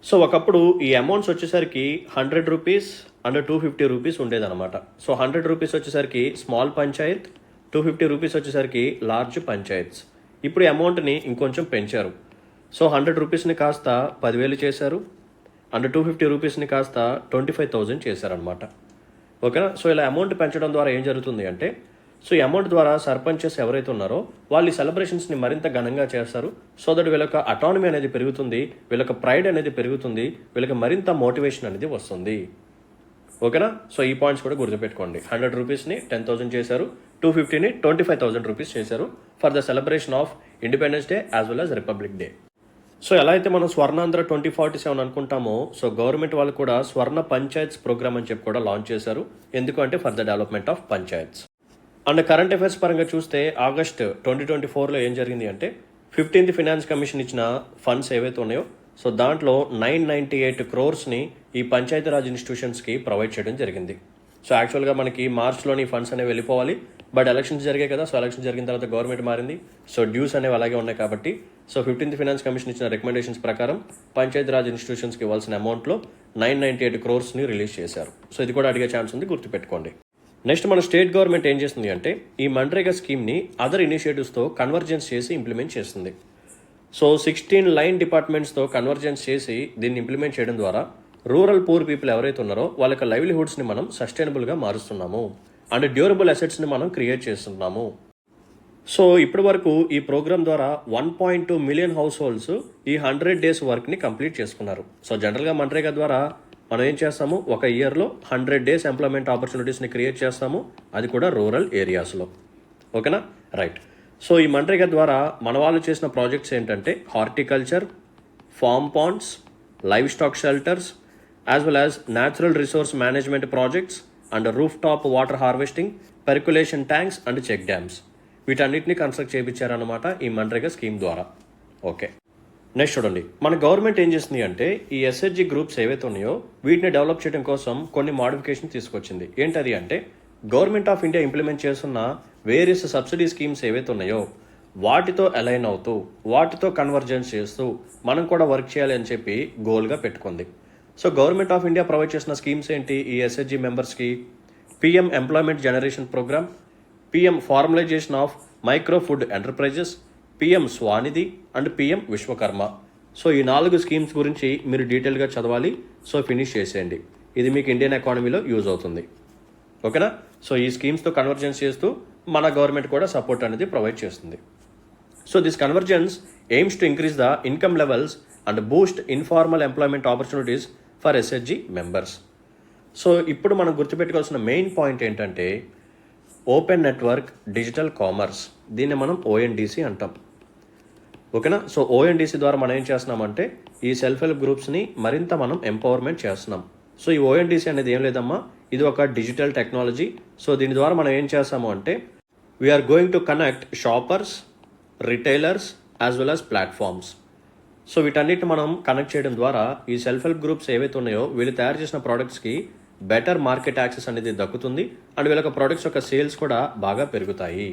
సో ఒకప్పుడు ఈ అమౌంట్స్ వచ్చేసరికి 100 రూపీస్ అండ్ 250 రూపీస్ ఉండేదన్నమాట. సో 100 రూపీస్ వచ్చేసరికి స్మాల్ పంచాయత్, 250 రూపీస్ వచ్చేసరికి లార్జ్ పంచాయత్స్. ఇప్పుడు ఈ అమౌంట్ని ఇంకొంచెం పెంచారు. సో 100 రూపీస్ని కాస్త 10,000 చేశారు అండ్ 250 రూపీస్ని కాస్త 25,000 చేశారనమాట. ఓకేనా, సో ఇలా అమౌంట్ పెంచడం ద్వారా ఏం జరుగుతుంది అంటే సో ఈ అమౌంట్ ద్వారా సర్పంచెస్ ఎవరైతే ఉన్నారో వాళ్ళు ఈ సెలబ్రేషన్స్ని మరింత ఘనంగా చేస్తారు. సో దట్ వీళ్ళకి అటానమీ అనేది పెరుగుతుంది, వీళ్ళకి ప్రైడ్ అనేది పెరుగుతుంది, వీళ్ళకి మరింత మోటివేషన్ అనేది వస్తుంది. ఓకేనా, సో ఈ పాయింట్స్ కూడా గుర్తుపెట్టుకోండి. 100 రూపీస్ని 10,000 చేశారు, 250ని 25,000 రూపీస్ చేశారు for the celebration of independence day as well as republic day. So ఎలా అయితే మనం స్వర్ణాంధ్ర 2047 అనుకుంటామో సో గవర్నమెంట్ వాళ్ళు కూడా స్వర్ణ పంచాయత్స్ ప్రోగ్రామ్ అని చెప్పి కూడా లాంచ్ చేశారు. ఎందుకు అంటే for the development of panchayats. And current affairs పరంగా చూస్తే August 2024లో ఏం జరిగింది అంటే 15th ఫినాన్స్ కమిషన్ ఇచ్చిన ఫండ్స్ ఏవైతే ఉన్నాయో సో దాంట్లో 998 crores ఈ పంచాయతీరాజ్ ఇన్స్టిట్యూషన్స్కి ప్రొవైడ్ చేయడం జరిగింది. సో యాక్చువల్గా మనకి మార్చ్లోని ఫండ్స్ అనేవి వెళ్ళిపోవాలి, బట్ ఎలక్షన్స్ జరిగాయి కదా, సో ఎలక్షన్ జరిగిన తర్వాత గవర్నమెంట్ మారింది, సో డ్యూస్ అనేవి అలాగే ఉన్నాయి కాబట్టి సో 15th ఫినాన్స్ కమిషన్ ఇచ్చిన రికమెండేషన్స్ ప్రకారం పంచాయతీరాజ్ ఇన్స్టిట్యూషన్స్కి ఇవ్వాల్సిన అమౌంట్లో 998 crores రిలీజ్ చేశారు. సో ఇది కూడా అడిగే ఛాన్స్ ఉంది, గుర్తుపెట్టుకోండి. నెక్స్ట్ మన స్టేట్ గవర్నమెంట్ ఏం చేస్తుంది అంటే ఈ మన్రేగా స్కీమ్ని అదర్ ఇనిషియేటివ్స్తో కన్వర్జెన్స్ చేసి ఇంప్లిమెంట్ చేస్తుంది. సో 16 లైన్ డిపార్ట్మెంట్స్తో కన్వర్జెన్స్ చేసి దీన్ని ఇంప్లిమెంట్ చేయడం ద్వారా రూరల్ పూర్ పీపుల్ ఎవరైతే ఉన్నారో వాళ్ళ యొక్క లైవ్లీహుడ్స్ని మనం సస్టైనబుల్గా మారుస్తున్నాము అండ్ డ్యూరబుల్ అసెట్స్ని మనం క్రియేట్ చేస్తున్నాము. సో ఇప్పటి వరకు ఈ ప్రోగ్రామ్ ద్వారా 1.2 మిలియన్ హౌస్ హోల్డ్స్ ఈ 100 days వర్క్ని కంప్లీట్ చేసుకున్నారు. సో జనరల్గా మన్రేగా ద్వారా మనం ఏం చేస్తాము, ఒక ఇయర్లో 100 days ఎంప్లాయ్మెంట్ ఆపర్చునిటీస్ని క్రియేట్ చేస్తాము, అది కూడా రూరల్ ఏరియాస్లో. ఓకేనా, రైట్. సో ఈ మన్రేగా ద్వారా మన వాళ్ళు చేసిన ప్రాజెక్ట్స్ ఏంటంటే horticulture, farm ponds, livestock shelters, as well as natural resource management projects and rooftop water harvesting, percolation tanks and check dams, వీటన్నిటిని కన్స్ట్రక్ట్ చేయించారనమాట ఈ మన్రేగా స్కీమ్ ద్వారా. ఓకే, నెక్స్ట్ చూడండి, మన గవర్నమెంట్ ఏం చేస్తుంది అంటే ఈ ఎస్హెచ్జి గ్రూప్స్ ఏవైతే ఉన్నాయో వీటిని డెవలప్ చేయడం కోసం కొన్ని మోడిఫికేషన్ తీసుకొచ్చింది. ఏంటది అంటే గవర్నమెంట్ ఆఫ్ ఇండియా ఇంప్లిమెంట్ చేస్తున్న వేరియస్ సబ్సిడీ స్కీమ్స్ ఏవైతే ఉన్నాయో వాటితో అలైన్ అవుతూ వాటితో కన్వర్జెన్స్ చేస్తూ మనం కూడా వర్క్ చేయాలి అని చెప్పి గోల్గా పెట్టుకుంది. So government of India provide చేసిన స్కీమ్స్ ఏంటి ఈ ఎస్హెచ్జి మెంబర్స్కి? PM employment generation programme, PM formalisation of micro food enterprises, PM Svanidhi and PM Vishwakarma. So ఈ 4 స్కీమ్స్ గురించి మీరు డీటెయిల్గా చదవాలి. సో ఫినిష్ చేసేయండి, ఇది మీకు ఇండియన్ ఎకానమీలో యూజ్ అవుతుంది. ఓకేనా, సో ఈ స్కీమ్స్తో కన్వర్జెన్స్ చేస్తూ మన గవర్నమెంట్ కూడా సపోర్ట్ అనేది ప్రొవైడ్ చేస్తుంది. So this convergence AIIMS to increase the income levels and Boost informal employment opportunities for SHG members. So ఇప్పుడు మనం గుర్తుపెట్టుకోవాల్సిన మెయిన్ పాయింట్ ఏంటంటే ఓపెన్ నెట్వర్క్ డిజిటల్ కామర్స్, దీన్ని మనం ONDC అంటాం. ఓకేనా. సో ఓఎన్డీసీ ద్వారా మనం ఏం చేస్తున్నామంటే ఈ సెల్ఫ్ హెల్ప్ గ్రూప్స్ని మరింత మనం ఎంపవర్మెంట్ చేస్తున్నాం. సో ఈ ఓఎన్డీసీ అనేది ఏం లేదమ్మా, ఇది ఒక డిజిటల్ టెక్నాలజీ. సో దీని ద్వారా మనం ఏం చేస్తాము అంటే we are going to connect shoppers, retailers as well as platforms. So వీటన్నిటిని మనం కనెక్ట్ చేయడం ద్వారా ఈ సెల్ఫ్ హెల్ప్ గ్రూప్స్ ఏవైతే ఉన్నాయో వీళ్ళు తయారు చేసిన ప్రోడక్ట్స్కి బెటర్ మార్కెట్ యాక్సెస్ అనేది దక్కుతుంది. అండ్ వీళ్ళ ప్రోడక్ట్స్ యొక్క సేల్స్ కూడా బాగా పెరుగుతాయి,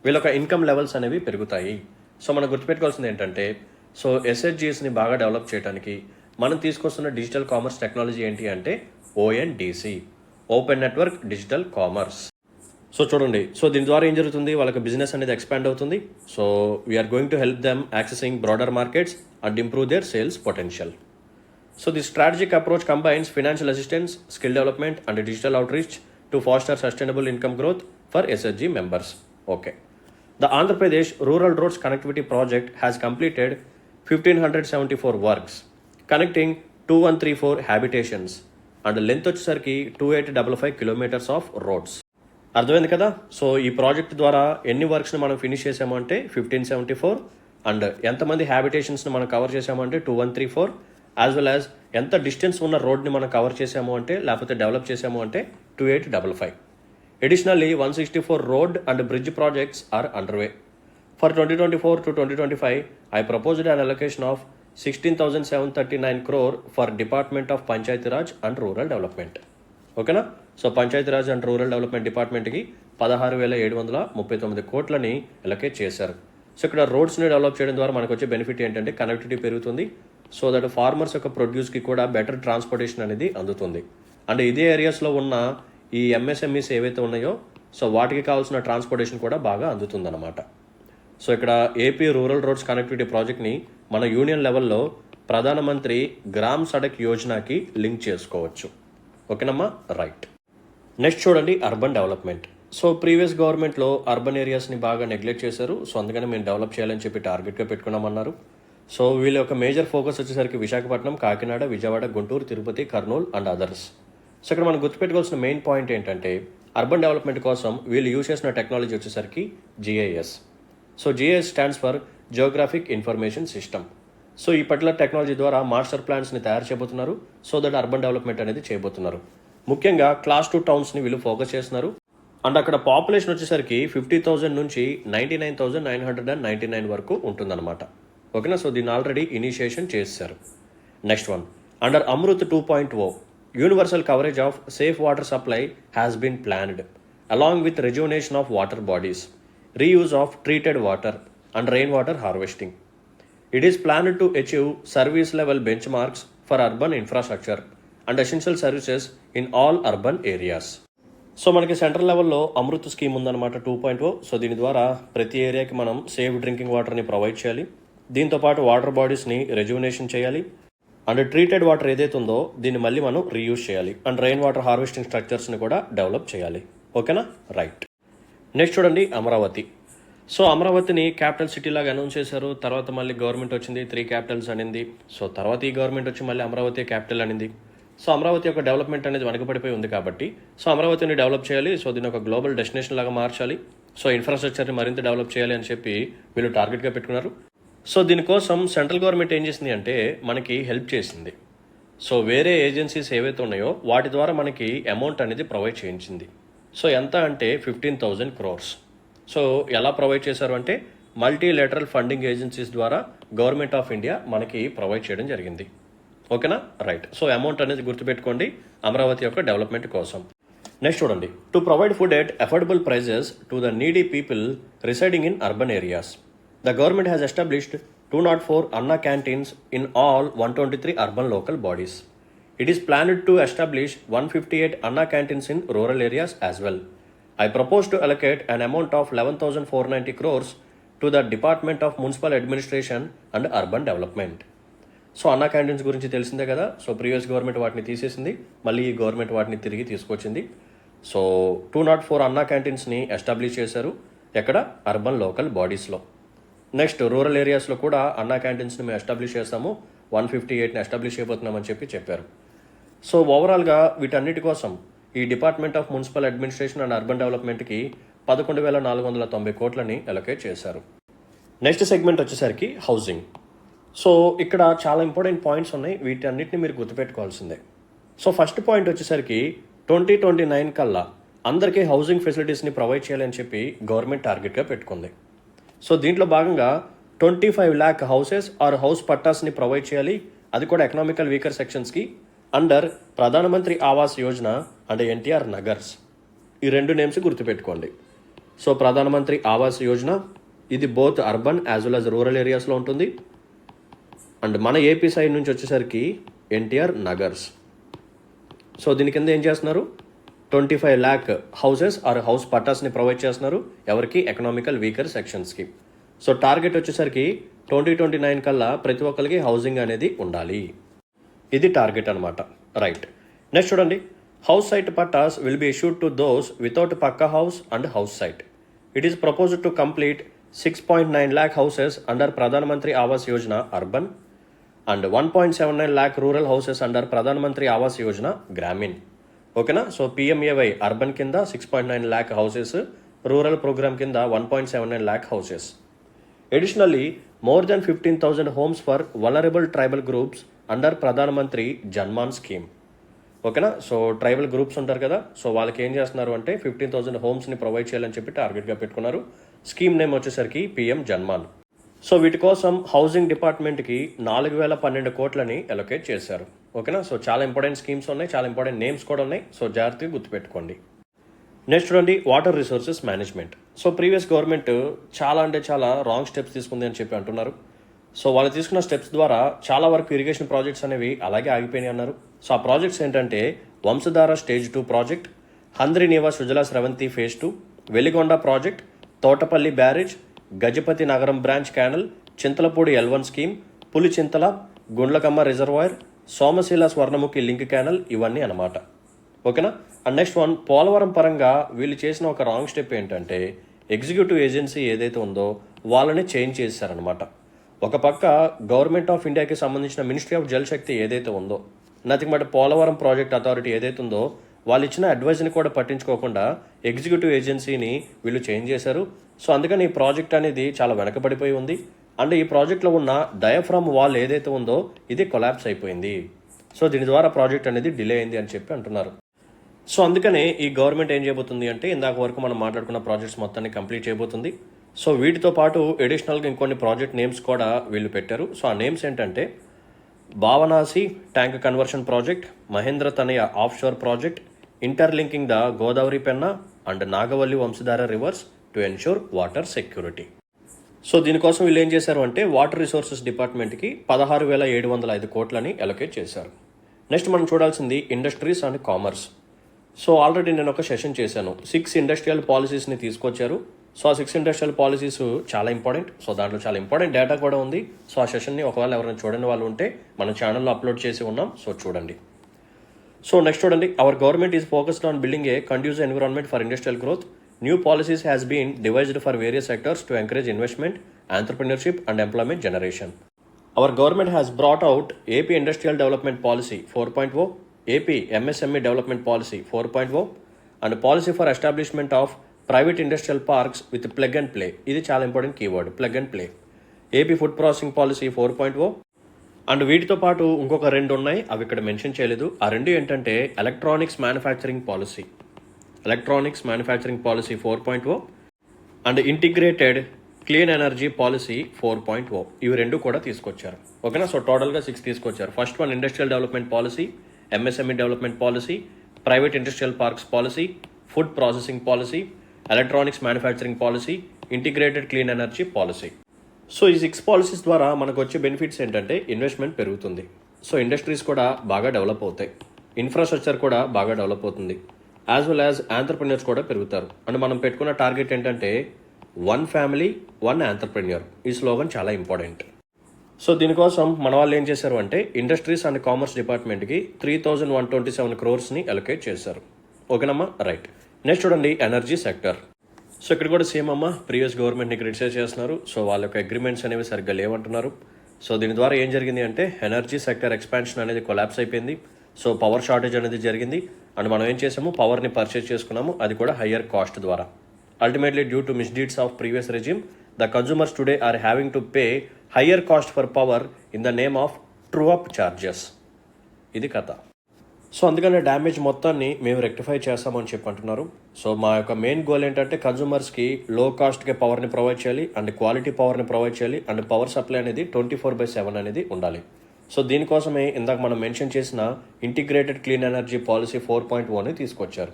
వీళ్ళ ఇన్కమ్ లెవెల్స్ అనేవి పెరుగుతాయి. సో మనం గుర్తుపెట్టుకోవాల్సింది ఏంటంటే సో ఎస్హెచ్జిఎస్ని బాగా డెవలప్ చేయడానికి మనం తీసుకొస్తున్న డిజిటల్ కామర్స్ టెక్నాలజీ ఏంటి అంటే ONDC, open network digital commerce. So చూడండి, సో దీని ద్వారా ఏం జరుగుతుంది, వాళ్ళకి బిజినెస్ అనేది ఎక్స్పాండ్ అవుతుంది. So we are going to help them accessing broader markets and improve their sales potential. So the strategic approach combines financial assistance, skill development and digital outreach to foster sustainable income growth for SHG members. Okay. The Andhra Pradesh Rural Roads Connectivity Project has completed 1,574 works, connecting 2134 habitations and length వచ్చేసరికి 2855 kilometers of roads. అర్థమైంది కదా. So ఈ project ద్వారా ఎన్ని వర్క్స్ని మనం finish చేసాము అంటే 1574 and ఎంతమంది హ్యాబిటేషన్స్ని మనం కవర్ చేసాము అంటే 2134 యాజ్ వెల్ యాజ్ ఎంత డిస్టెన్స్ ఉన్న రోడ్ని మనం కవర్ చేసాము అంటే లేకపోతే డెవలప్ చేసాము అంటే 2855. Additionally, 164 road and bridge projects are underway. For 2024 to 2025, I proposed an allocation of 16,739 crore for Department of Panchayati Raj and Rural Development. ఓకేనా. So Panchayati Raj and rural development డిపార్ట్మెంట్కి 16,739 కోట్లని ఎలకేట్ చేశారు. సో ఇక్కడ రోడ్స్ని develop చేయడం ద్వారా మనకు వచ్చే బెనిఫిట్ ఏంటంటే connectivity పెరుగుతుంది. సో దట్ ఫార్మర్స్ యొక్క ప్రొడ్యూస్కి కూడా బెటర్ ట్రాన్స్పోర్టేషన్ అనేది అందుతుంది. అండ్ ఇదే ఏరియాస్లో ఉన్న ఈ ఎంఎస్ఎంఈస్ ఏవైతే ఉన్నాయో సో వాటికి కావాల్సిన ట్రాన్స్పోర్టేషన్ కూడా బాగా అందుతుందన్నమాట. సో ఇక్కడ ఏపీ రూరల్ రోడ్స్ కనెక్టివిటీ ప్రాజెక్ట్ని మన యూనియన్ లెవెల్లో ప్రధానమంత్రి గ్రామ్ సడక్ యోజనకి లింక్ చేసుకోవచ్చు. ఓకేనమ్మా, రైట్. నెక్స్ట్ చూడండి అర్బన్ డెవలప్మెంట్. సో ప్రీవియస్ గవర్నమెంట్లో అర్బన్ ఏరియాస్ని బాగా నెగ్లెక్ట్ చేశారు. సో అందుకని మేము డెవలప్ చేయాలని చెప్పి టార్గెట్గా పెట్టుకున్నామన్నారు. సో వీళ్ళ యొక్క మేజర్ ఫోకస్ వచ్చేసరికి Visakhapatnam, Kakinada, Vijayawada, Guntur, Tirupati, Kurnool and others. So ఇక్కడ మనం గుర్తుపెట్టుకోవాల్సిన మెయిన్ పాయింట్ ఏంటంటే అర్బన్ డెవలప్మెంట్ కోసం వీళ్ళు యూజ్ చేసిన టెక్నాలజీ వచ్చేసరికి GIS. So GIS stands for Geographic information system. So ఈ పర్టికులర్ టెక్నాలజీ ద్వారా మాస్టర్ ప్లాన్స్ని తయారు చేయబోతున్నారు. సో దట్ అర్బన్ డెవలప్మెంట్ అనేది చేయబోతున్నారు. ముఖ్యంగా క్లాస్ 2 టౌన్స్ని వీళ్ళు ఫోకస్ చేస్తున్నారు. అండ్ అక్కడ పాపులేషన్ వచ్చేసరికి 50,000 నుంచి 99,999 వరకు ఉంటుందన్నమాట. ఓకేనా. సో దీన్ని ఆల్రెడీ ఇనిషియేషన్ చేశారు. Next one, under Amrut 2.0 universal coverage of safe water supply has been planned along with rejuvenation of water bodies, reuse of treated water and rain water harvesting. It is planned to achieve service level bench marks for urban infrastructure and essential services in all urban areas. So మనకి central లెవెల్లో Amrut scheme ఉందన్నమాట 2.0. So దీని ద్వారా ప్రతి ఏరియాకి మనం safe drinking వాటర్ని provide చేయాలి. దీంతోపాటు వాటర్ బాడీస్ని రెజ్యునేషన్ చేయాలి. అండ్ ట్రీటెడ్ వాటర్ ఏదైతే ఉందో దీన్ని మళ్ళీ మనం రీయూజ్ చేయాలి. అండ్ రెయిన్ వాటర్ హార్వెస్టింగ్ స్ట్రక్చర్స్ని కూడా డెవలప్ చేయాలి. ఓకేనా, రైట్. నెక్స్ట్ చూడండి అమరావతి. సో అమరావతిని క్యాపిటల్ సిటీ లాగా అనౌన్స్ చేశారు. తర్వాత మళ్ళీ గవర్నమెంట్ వచ్చింది, 3 క్యాపిటల్స్ అనింది. సో తర్వాత ఈ గవర్నమెంట్ వచ్చి మళ్ళీ అమరావతి క్యాపిటల్ అనింది. సో అమరావతి యొక్క డెవలప్మెంట్ అనేది వెనకబడిపోయి ఉంది కాబట్టి సో అమరావతిని డెవలప్ చేయాలి. సో దీన్ని ఒక గ్లోబల్ డెస్టినేషన్ లాగా మార్చాలి. సో ఇన్ఫ్రాస్ట్రక్చర్ని మరింత డెవలప్ చేయాలి అని చెప్పి వీళ్ళు టార్గెట్గా పెట్టుకున్నారు. సో దీనికోసం సెంట్రల్ గవర్నమెంట్ ఏం చేసింది అంటే మనకి హెల్ప్ చేసింది. సో వేరే ఏజెన్సీస్ ఏవైతే ఉన్నాయో వాటి ద్వారా మనకి అమౌంట్ అనేది ప్రొవైడ్ చేయించింది. సో ఎంత అంటే 15,000 crores. సో ఎలా ప్రొవైడ్ చేశారు అంటే మల్టీలేటరల్ ఫండింగ్ ఏజెన్సీస్ ద్వారా గవర్నమెంట్ ఆఫ్ ఇండియా మనకి ప్రొవైడ్ చేయడం జరిగింది. ఓకేనా, రైట్. సో అమౌంట్ అనేది గుర్తుపెట్టుకోండి అమరావతి యొక్క డెవలప్మెంట్ కోసం. నెక్స్ట్ చూడండి, to provide food at affordable prices to the needy people residing in urban areas. The government has established 204 Anna canteens in all 123 urban local bodies. It is planned to establish 158 Anna canteens in rural areas as well. I propose to allocate an amount of 11,490 crores to the Department of Municipal Administration and Urban Development. So అన్నా canteens గురించి తెలిసిందే కదా. So previous government వాటిని తీసేసింది, మళ్ళీ ఈ government వాటిని తిరిగి తీసుకొచ్చింది. సో 204 అన్నా క్యాంటీన్స్ని ఎస్టాబ్లిష్ చేశారు. ఎక్కడ? అర్బన్ లోకల్ బాడీస్లో. నెక్స్ట్ రూరల్ ఏరియాస్లో కూడా అన్నా క్యాంటీన్స్ని మేము ఎస్టాబ్లిష్ చేస్తాము, 158ని ఎస్టాబ్లిష్ అయిపోతున్నామని చెప్పారు. సో ఓవరాల్గా వీటన్నిటి కోసం ఈ department of municipal administration and urban డెవలప్మెంట్కి 11,490 కోట్లని అలొకేట్ చేశారు. నెక్స్ట్ సెగ్మెంట్ వచ్చేసరికి హౌసింగ్. సో ఇక్కడ చాలా ఇంపార్టెంట్ పాయింట్స్ ఉన్నాయి, వీటన్నిటిని మీరు గుర్తుపెట్టుకోవాల్సిందే. సో ఫస్ట్ పాయింట్ వచ్చేసరికి 2029 కల్లా అందరికీ హౌసింగ్ ఫెసిలిటీస్ని ప్రొవైడ్ చేయాలని చెప్పి గవర్నమెంట్ టార్గెట్గా పెట్టుకుంది. సో దీంట్లో భాగంగా 25 lakh హౌసెస్ ఆర్ హౌస్ పట్టాస్ని ప్రొవైడ్ చేయాలి, అది కూడా ఎకనామికల్ వీకర్ సెక్షన్స్కి under Pradhan Mantri Awas Yojana and NTR Nagars. ఈ రెండు నేమ్స్ గుర్తుపెట్టుకోండి. సో ప్రధానమంత్రి ఆవాస్ యోజన ఇది both urban as well as rural ఏరియాస్లో ఉంటుంది. అండ్ మన ఏపీ సైడ్ నుంచి వచ్చేసరికి ఎన్టీఆర్ నగర్స్. సో దీని కింద ఏం చేస్తున్నారు, 25 lakh హౌసెస్ ఆర్ హౌస్ పట్టాస్ని ప్రొవైడ్ చేస్తున్నారు, ఎవరికి, ఎకనామికల్ వీకర్ సెక్షన్స్కి. సో టార్గెట్ వచ్చేసరికి 2029 కల్లా ప్రతి ఒక్కరికి హౌసింగ్ అనేది ఉండాలి, ఇది టార్గెట్ అనమాట. రైట్. నెక్స్ట్ చూడండి, house site pattas will be issued to those without pucca house and house site. It is proposed to complete 6.9 lakh houses under Pradhan Mantri Awas Yojana urban and 1.79 lakh rural houses under Pradhan Mantri Awas Yojana Grameen. ఓకేనా. సో పిఎంఏవై అర్బన్ కింద 6.9 lakh houses, rural programme కింద 1.79 lakh houses. Additionally more than 15,000 homes for vulnerable tribal groups under ప్రధానమంత్రి Janman scheme. ఓకేనా. So tribal groups ఉంటారు కదా, so వాళ్ళకి ఏం చేస్తున్నారు అంటే 15,000 హోమ్స్ని ప్రొవైడ్ చేయాలని చెప్పి టార్గెట్గా పెట్టుకున్నారు. స్కీమ్ నేమ్ వచ్చేసరికి పిఎం జన్మాన్. సో వీటి కోసం హౌసింగ్ డిపార్ట్మెంట్కి 4,012 కోట్లని అలొకేట్ చేశారు. ఓకేనా. సో చాలా ఇంపార్టెంట్ స్కీమ్స్ ఉన్నాయి, చాలా ఇంపార్టెంట్ నేమ్స్ కూడా ఉన్నాయి, సో జాగ్రత్తగా గుర్తుపెట్టుకోండి. నెక్స్ట్ చూడండి, water resources management. So previous government చాలా అంటే చాలా రాంగ్ స్టెప్స్ తీసుకుంది అని చెప్పి అంటున్నారు. సో వాళ్ళు తీసుకున్న స్టెప్స్ ద్వారా చాలా వరకు ఇరిగేషన్ ప్రాజెక్ట్స్ అనేవి అలాగే ఆగిపోయినాయి అన్నారు. సో ఆ ప్రాజెక్ట్స్ ఏంటంటే Vamsadhara stage 2 project, Handri Neeva Sujala Sravanthi phase 2, Veligonda project, Thotapalli barrage, Gajapathi Nagaram branch canal, Chintalapudi L1 scheme, Pulichintala, Gundlakamma reservoir, Somasila Swarnamukhi link canal, ఇవన్నీ అన్నమాట. ఓకేనా. అండ్ నెక్స్ట్ వన్, పోలవరం పరంగా వీళ్ళు చేసిన ఒక రాంగ్ స్టెప్ ఏంటంటే ఎగ్జిక్యూటివ్ ఏజెన్సీ ఏదైతే ఉందో వాళ్ళని చేంజ్ చేశారనమాట. ఒక పక్క గవర్నమెంట్ ఆఫ్ ఇండియాకి సంబంధించిన మినిస్ట్రీ ఆఫ్ జల్ శక్తి ఏదైతే ఉందో, nothing but Polavaram project authority ఏదైతే ఉందో, వాళ్ళు ఇచ్చిన అడ్వైజ్ని కూడా పట్టించుకోకుండా ఎగ్జిక్యూటివ్ ఏజెన్సీని వీళ్ళు చేంజ్ చేశారు. సో అందుకని ఈ ప్రాజెక్ట్ అనేది చాలా వెనకబడిపోయి ఉంది. అండ్ ఈ ప్రాజెక్ట్లో ఉన్న డయాఫ్రామ్ వాల్ ఏదైతే ఉందో ఇది కొలాప్స్ అయిపోయింది. సో దీని ద్వారా ప్రాజెక్ట్ అనేది డిలే అయింది అని చెప్పి అంటున్నారు. సో అందుకనే ఈ గవర్నమెంట్ ఏం చేయబోతుంది అంటే ఇందాక వరకు మనం మాట్లాడుకున్న ప్రాజెక్ట్స్ మొత్తాన్ని కంప్లీట్ చేయబోతుంది. సో వీటితో పాటు అడిషనల్గా ఇంకొన్ని ప్రాజెక్ట్ నేమ్స్ కూడా వీళ్ళు పెట్టారు. సో ఆ నేమ్స్ ఏంటంటే భావనాసి tank conversion project, Mahindra Tanaya of sure project, interlinking the Godavari Penna and Nagavalli Vamsadhara reverse to ensure water security. So దీనికోసం వీళ్ళు ఏం చేశారు అంటే వాటర్ రిసోర్సెస్ డిపార్ట్మెంట్కి 16,705 కోట్లని అలొకేట్ చేశారు. నెక్స్ట్ మనం చూడాల్సింది industries and commerce. So already నేను ఒక సెషన్ చేశాను, 6 ఇండస్ట్రియల్ పాలసీస్ని తీసుకొచ్చారు. సో ఆ 6 ఇండస్ట్రియల్ పాలసీస్ చాలా ఇంపార్టెంట్. సో దాంట్లో చాలా ఇంపార్టెంట్ డేటా కూడా ఉంది. సో ఆ సెషన్ని ఒకవేళ ఎవరైనా చూడని వాళ్ళు ఉంటే మన ఛానల్లో అప్లోడ్ చేసి ఉన్నాం, సో చూడండి. సో నెక్స్ట్ చూడండి, our government is focused on building A conducive environment for industrial growth. New policies has been devised for various sectors to encourage investment, entrepreneurship and employment generation. Our government has brought out AP Industrial Development Policy 4.0, AP MSME Development Policy 4.0 and Policy for Establishment of Private Industrial Parks with Plug and Play. ఇది చాలా important keyword, plug and play. AP Food Processing Policy 4.0 and వీటితో పాటు ఇంకొక 2 ఉన్నాయి, అవి ఇక్కడ mention చేయలేదు. ఆ 2 ఏంటంటే electronics manufacturing policy 4.0 and integrated clean energy policy 4.0. ఇవి 2 కూడా తీసుకొచ్చారు. ఓకేనా. సో టోటల్గా 6 తీసుకొచ్చారు. First one industrial development policy, MSME development policy, private industrial parks policy, food processing policy, electronics manufacturing policy, integrated clean energy policy. So ఈ 6 policies ద్వారా మనకు వచ్చే బెనిఫిట్స్ ఏంటంటే ఇన్వెస్ట్మెంట్ పెరుగుతుంది. సో ఇండస్ట్రీస్ కూడా బాగా డెవలప్ అవుతాయి, ఇన్ఫ్రాస్ట్రక్చర్ కూడా బాగా డెవలప్ అవుతుంది, యాజ్ వెల్ యాజ్ ఆంటర్ప్రెన్యూర్స్ కూడా పెరుగుతారు. అండ్ మనం పెట్టుకున్న టార్గెట్ ఏంటంటే 1 ఫ్యామిలీ 1 ఆంటర్ప్రెన్యూర్. ఈ స్లోగన్ చాలా ఇంపార్టెంట్. సో దీనికోసం మన వాళ్ళు ఏం చేశారు అంటే ఇండస్ట్రీస్ అండ్ కామర్స్ డిపార్ట్మెంట్కి 3,127 crores అలొకేట్ చేశారు. ఓకేనమ్మా. రైట్. నెక్స్ట్ చూడండి, ఎనర్జీ సెక్టర్. సో ఇక్కడ కూడా సేమ్ అమ్మ, ప్రీవియస్ గవర్నమెంట్ని క్రిటిసైజ్ చేస్తున్నారు. సో వాళ్ళ యొక్క అగ్రిమెంట్స్ అనేవి సరిగ్గా లేవంటున్నారు. సో దీని ద్వారా ఏం జరిగింది అంటే ఎనర్జీ సెక్టర్ ఎక్స్పాన్షన్ అనేది కొలాప్స్ అయిపోయింది. సో పవర్ షార్టేజ్ అనేది జరిగింది. అండ్ మనం ఏం చేసాము, పవర్ని పర్చేజ్ చేసుకున్నాము, అది కూడా హయ్యర్ కాస్ట్ ద్వారా. Ultimately due to misdeeds of previous regime the consumers today are having to pay higher cost for power in the name of true-up charges. ఇది కథ. సో అందుకనే డ్యామేజ్ మొత్తాన్ని మేము రెక్టిఫై చేస్తామని చెప్పి అంటున్నారు. సో మా యొక్క మెయిన్ గోల్ ఏంటంటే కన్జ్యూమర్స్కి లో కాస్ట్కి పవర్ని ప్రొవైడ్ చేయాలి అండ్ క్వాలిటీ పవర్ని ప్రొవైడ్ చేయాలి అండ్ పవర్ సప్లై అనేది 24/7 అనేది ఉండాలి. సో దీనికోసమే ఇందాక మనం మెన్షన్ చేసిన ఇంటిగ్రేటెడ్ క్లీన్ ఎనర్జీ పాలసీ 4.1ని తీసుకొచ్చారు.